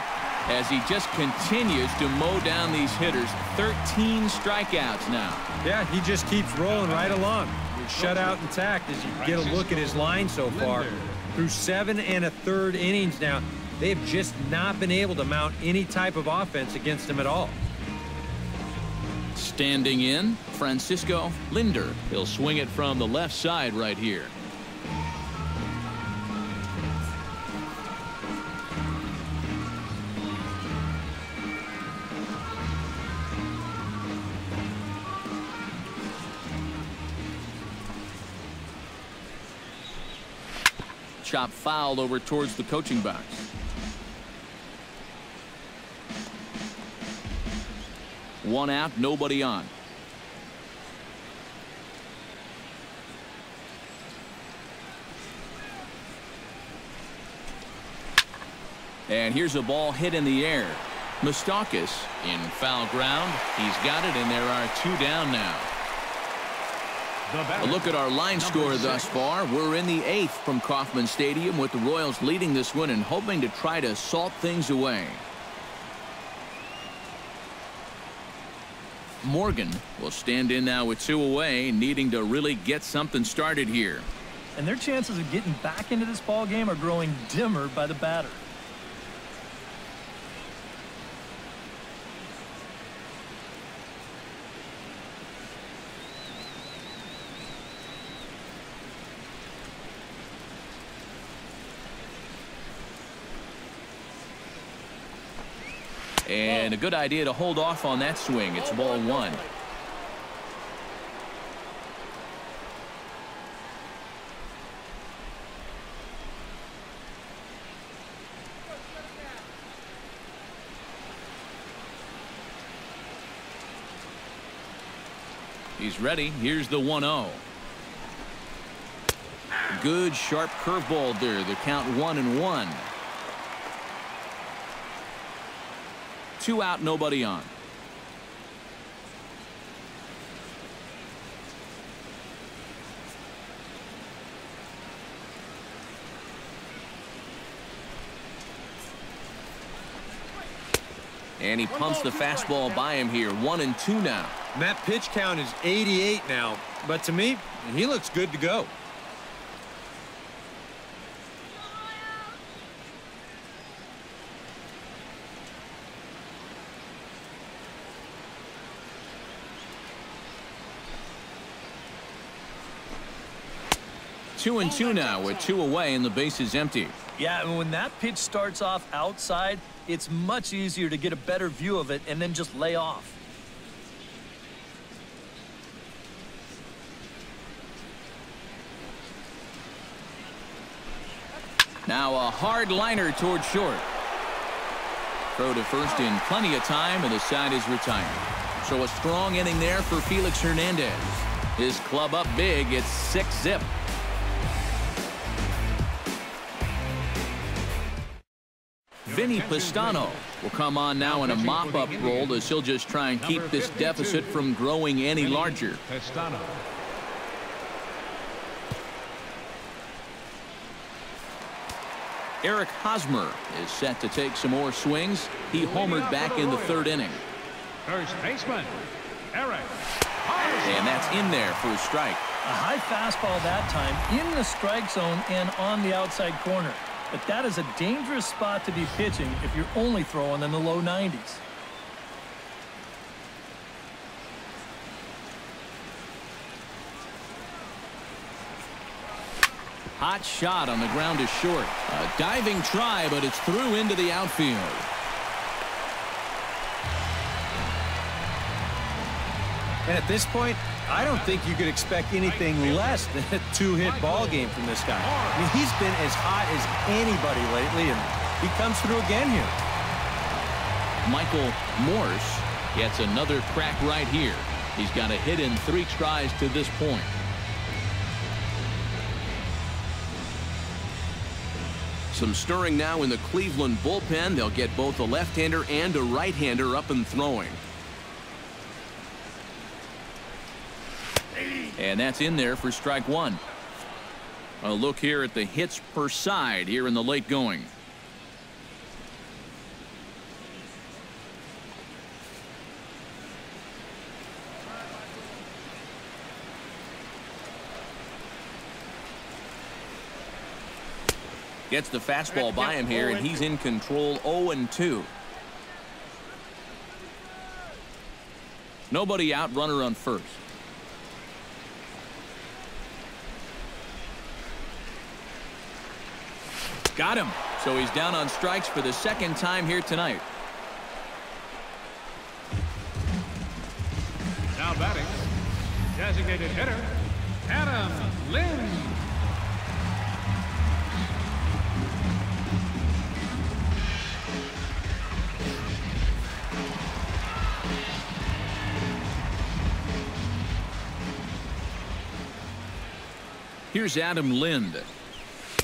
As he just continues to mow down these hitters. 13 strikeouts now. Yeah, he just keeps rolling right along. Shutout intact as you get a look at his line so far. Through 7 1/3 innings now, they have just not been able to mount any type of offense against him at all. Standing in, Francisco Linder. He'll swing it from the left side right here. Chop fouled over towards the coaching box. One out, nobody on. And here's a ball hit in the air. Moustakis in foul ground. He's got it, and there are 2 down now. A look at our line score thus far. We're in the 8th from Kauffman Stadium with the Royals leading this one and hoping to try to salt things away. Morgan will stand in now with 2 away, needing to really get something started here. And their chances of getting back into this ball game are growing dimmer by the batter. And a good idea to hold off on that swing. It's ball 1. He's ready. Here's the 1-0. Good sharp curveball there. The count 1-1. 2 out, nobody on. And he pumps the fastball by him here. 1-2 now. And that pitch count is 88 now. But to me, he looks good to go. Two and 2 now with 2 away and the base is empty. Yeah, and when that pitch starts off outside, it's much easier to get a better view of it and then just lay off. Now a hard liner toward short. Throw to first in plenty of time, and the side is retired. So a strong inning there for Felix Hernandez. His club up big. It's 6-zip. Vinny Pistano will come on now in a mop-up role as he'll just try and keep this deficit from growing any larger. Pistano. Eric Hosmer is set to take some more swings. He homered back in the 3rd inning. First baseman, Eric. And that's in there for a strike. A high fastball that time in the strike zone and on the outside corner. But that is a dangerous spot to be pitching if you're only throwing in the low 90s. Hot shot on the ground is short. A diving try, but it's through into the outfield. And at this point, I don't think you could expect anything less than a 2-hit ball game from this guy. I mean, he's been as hot as anybody lately, and he comes through again here. Michael Morse gets another crack right here. He's got a hit in 3 tries to this point. Some stirring now in the Cleveland bullpen. They'll get both a left-hander and a right-hander up and throwing. And that's in there for strike 1. A look here at the hits per side here in the late going. Gets the fastball by him here, and he's in control. 0-2. Nobody out, runner on first. Got him. So he's down on strikes for the second time here tonight. Now batting, designated hitter, Adam Lind. Here's Adam Lind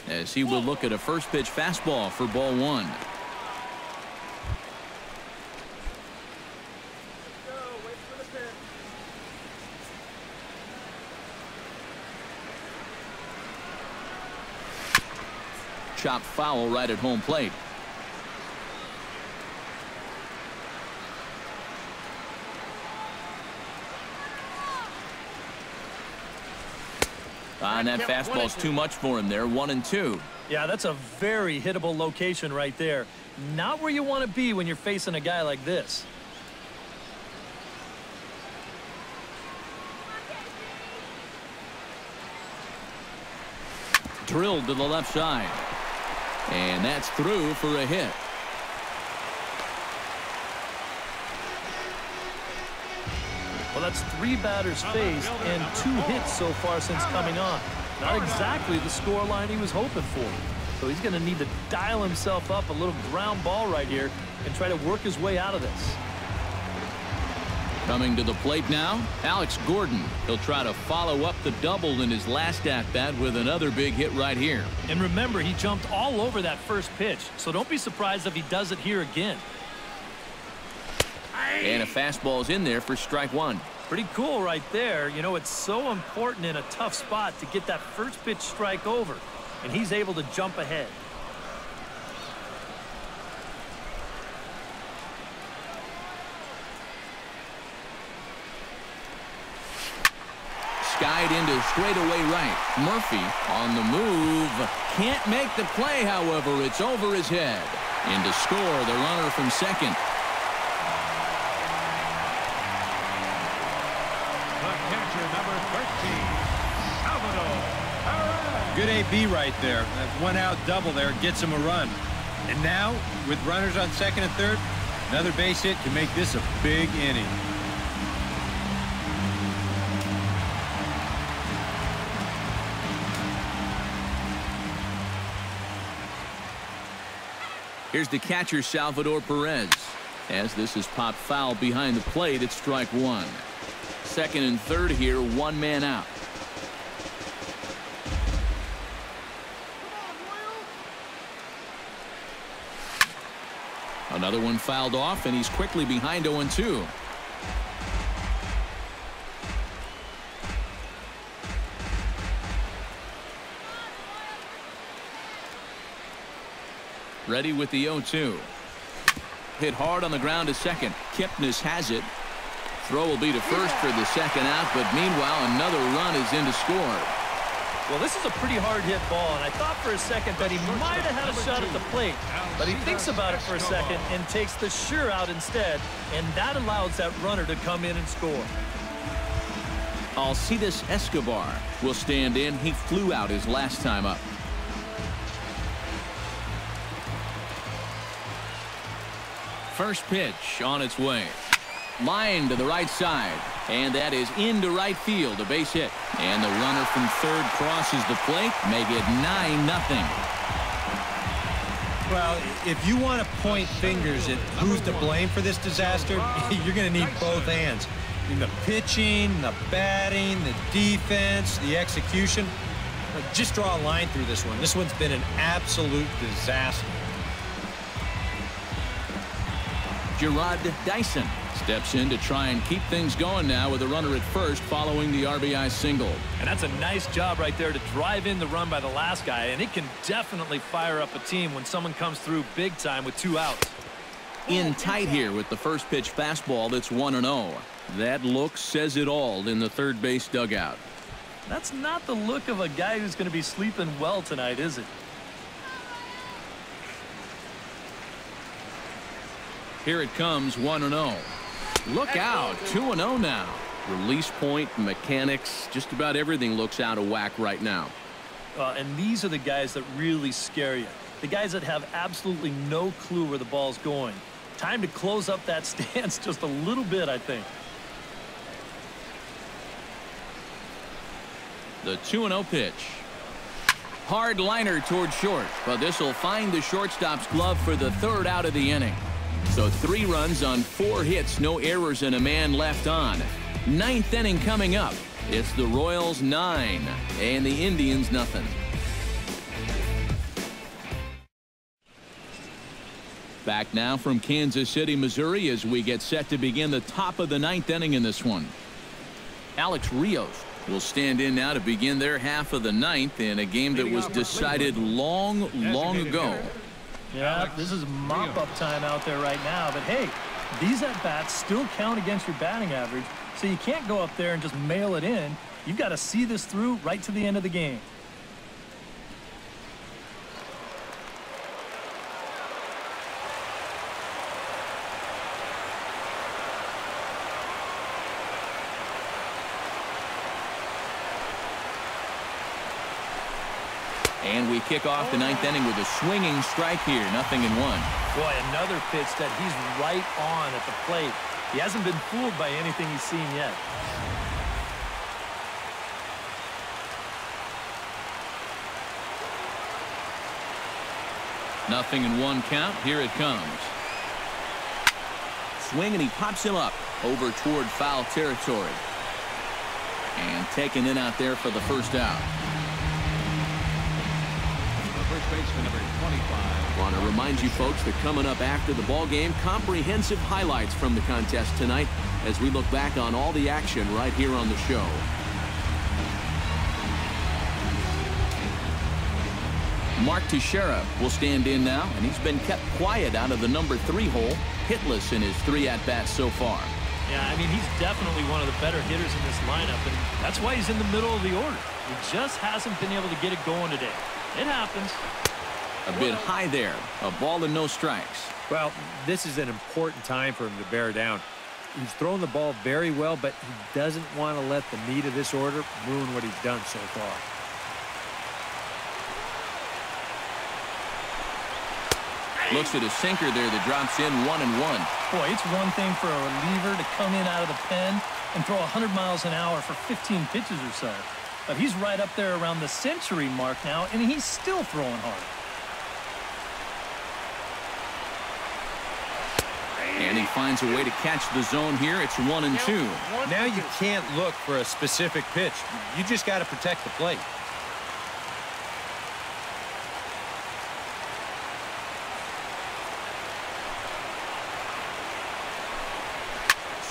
as he will look at a first pitch fastball for ball one. Chopped foul right at home plate. And that fastball's too much for him there. 1-2. Yeah, that's a very hittable location right there. Not where you want to be when you're facing a guy like this. Drilled to the left side. And that's through for a hit. Well, that's 3 batters faced and 2 hits so far since coming on. Not exactly the score line he was hoping for. So he's going to need to dial himself up a little ground ball right here and try to work his way out of this. Coming to the plate now, Alex Gordon. He'll try to follow up the double in his last at-bat with another big hit right here. And remember, he jumped all over that first pitch, so don't be surprised if he does it here again. And a fastball's in there for strike one. Pretty cool right there. You know, it's so important in a tough spot to get that first pitch strike over, and he's able to jump ahead. Skied into straightaway right. Murphy on the move. Can't make the play, however. It's over his head. In to score the runner from second. Good AB right there. That one-out double there gets him a run. And now, with runners on second and third, another base hit can make this a big inning. Here's the catcher, Salvador Perez. As this is popped foul behind the plate, it's strike one. Second and third here, one man out. Another one fouled off, and he's quickly behind 0-2. Ready with the 0-2. Hit hard on the ground to second. Kipnis has it. Throw will be to first for the second out, but meanwhile another run is in to score. Well, this is a pretty hard hit ball, and I thought for a second that he might have had a shot at the plate, but he thinks about it for a second and takes the sure out instead, and that allows that runner to come in and score. Alcides Escobar will stand in. He flew out his last time up. First pitch on its way. Line to the right side, and that is into right field, a base hit. And the runner from third crosses the plate, make it 9-0. Well, if you want to point fingers at who's to blame for this disaster, you're going to need both hands. I mean, the pitching, the batting, the defense, the execution. Just draw a line through this one. This one's been an absolute disaster. Gerard Dyson Steps in to try and keep things going now with a runner at first following the RBI single. And that's a nice job right there to drive in the run by the last guy, and it can definitely fire up a team when someone comes through big time with 2 outs. In tight here with the first pitch fastball that's 1-0. That look says it all in the third base dugout. That's not the look of a guy who's going to be sleeping well tonight, is it? Here it comes, 1-0. Look out, 2-0 now. Release point, mechanics, just about everything looks out of whack right now. And these are the guys that really scare you. The guys that have absolutely no clue where the ball's going. Time to close up that stance just a little bit, I think. The 2-0 pitch. Hard liner toward short, but this will find the shortstop's glove for the 3rd out of the inning. So 3 runs on 4 hits, no errors, and a man left on. 9th inning coming up. It's the Royals 9 and the Indians nothing. Back now from Kansas City, Missouri, as we get set to begin the top of the 9th inning in this one. Alex Rios will stand in now to begin their half of the 9th in a game that was decided long ago. Yeah, this is mop-up time out there right now. But, hey, these at-bats still count against your batting average, so you can't go up there and just mail it in. You've got to see this through right to the end of the game. And we kick off the 9th inning with a swinging strike here, 0-1. Boy, another pitch that he's right on at the plate. He hasn't been fooled by anything he's seen yet. Nothing in 1 count. Here it comes. Swing, and he pops him up over toward foul territory. And taken in out there for the 1st out. First baseman number 25. Want to remind you folks that coming up after the ball game, comprehensive highlights from the contest tonight as we look back on all the action right here on the show. Mark Teixeira will stand in now, and he's been kept quiet out of the number 3 hole, hitless in his 3 at-bats so far. Yeah, I mean, he's definitely one of the better hitters in this lineup, and that's why he's in the middle of the order. He just hasn't been able to get it going today. It happens. A bit high there. A ball and no strikes. Well, this is an important time for him to bear down. He's thrown the ball very well, but he doesn't want to let the meat of this order ruin what he's done so far. Looks at a sinker there that drops in 1-1. Boy, it's one thing for a reliever to come in out of the pen and throw 100 miles an hour for 15 pitches or so. But he's right up there around the century mark now, and he's still throwing hard. And he finds a way to catch the zone here. It's 1-2. Now you can't look for a specific pitch. You just got to protect the plate.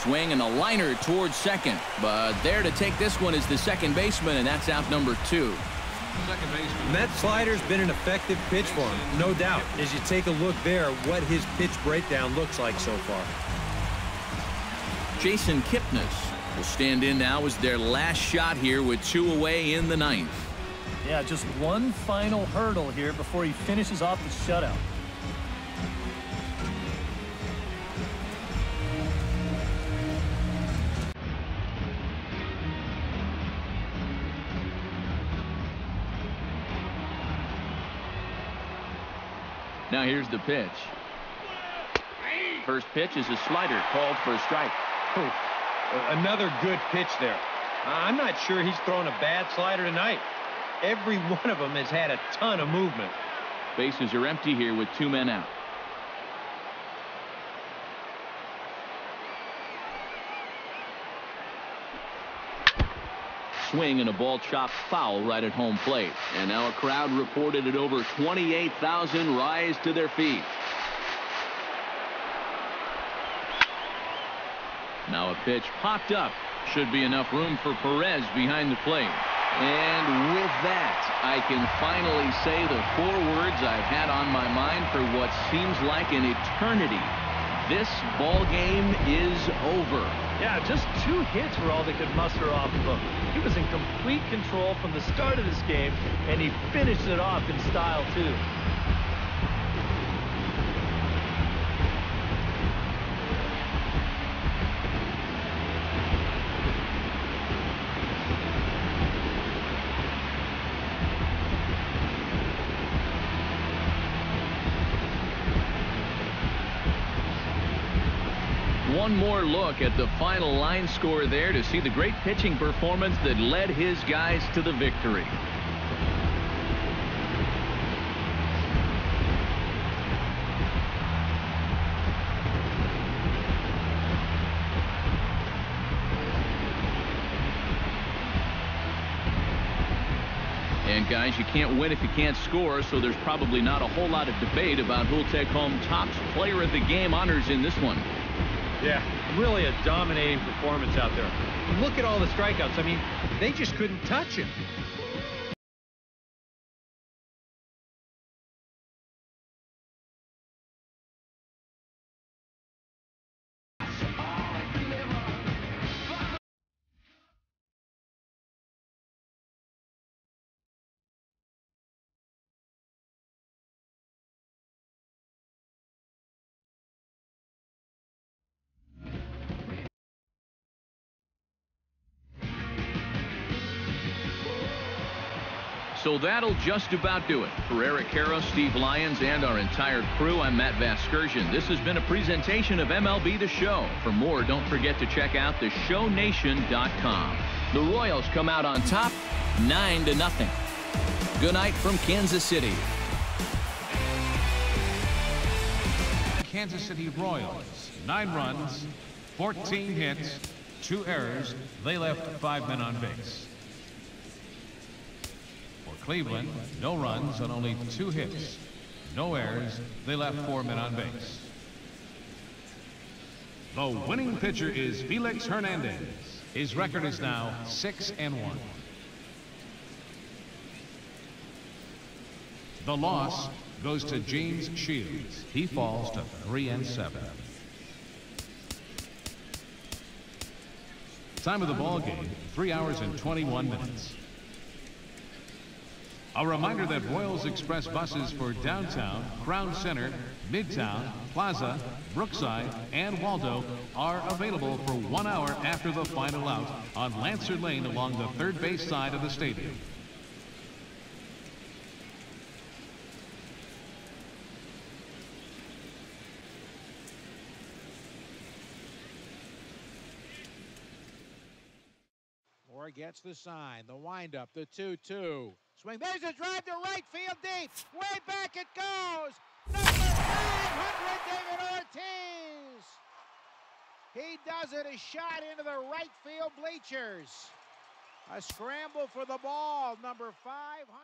Swing and a liner towards second. But there to take this one is the second baseman, and that's out number 2. Second baseman. And that slider's been an effective pitch for him, no doubt. As you take a look there, what his pitch breakdown looks like so far. Jason Kipnis will stand in now as their last shot here with 2 away in the 9th. Yeah, just one final hurdle here before he finishes off the shutout. Now here's the pitch. First pitch is a slider called for a strike. Oh, another good pitch there. I'm not sure he's thrown a bad slider tonight. Every one of them has had a ton of movement. Bases are empty here with 2 men out. Swing and a ball chopped foul right at home plate. And now a crowd reported at over 28,000 rise to their feet. Now a pitch popped up. Should be enough room for Perez behind the plate. And with that, I can finally say the 4 words I've had on my mind for what seems like an eternity. This ball game is over. Yeah, just 2 hits were all they could muster off of him. He was in complete control from the start of this game, and he finished it off in style, too. One more look at the final line score there to see the great pitching performance that led his guys to the victory. And guys, you can't win if you can't score, so there's probably not a whole lot of debate about who'll take home top player of the game honors in this one. Yeah, really a dominating performance out there. Look at all the strikeouts. I mean, they just couldn't touch him. So that'll just about do it. For Eric Caro, Steve Lyons, and our entire crew, I'm Matt Vasgersian. This has been a presentation of MLB The Show. For more, don't forget to check out theshownation.com. The Royals come out on top, 9-0. Good night from Kansas City. Kansas City Royals, 9 runs, 14 hits, 2 errors. They left 5 men on base. Cleveland, no runs on only 2 hits. No errors. They left 4 men on base. The winning pitcher is Felix Hernandez. His record is now 6-1. The loss goes to James Shields. He falls to 3-7. Time of the ball game, 3 hours and 21 minutes. A reminder that Royals Express buses for downtown, Crown Center, Midtown, Plaza, Brookside, and Waldo are available for 1 hour after the final out on Lancer Lane along the third base side of the stadium. Moore gets the sign, the windup, the 2-2. Swing, there's a drive to right field deep. Way back it goes. Number 500, David Ortiz. He does it, a shot into the right field bleachers. A scramble for the ball, number 500.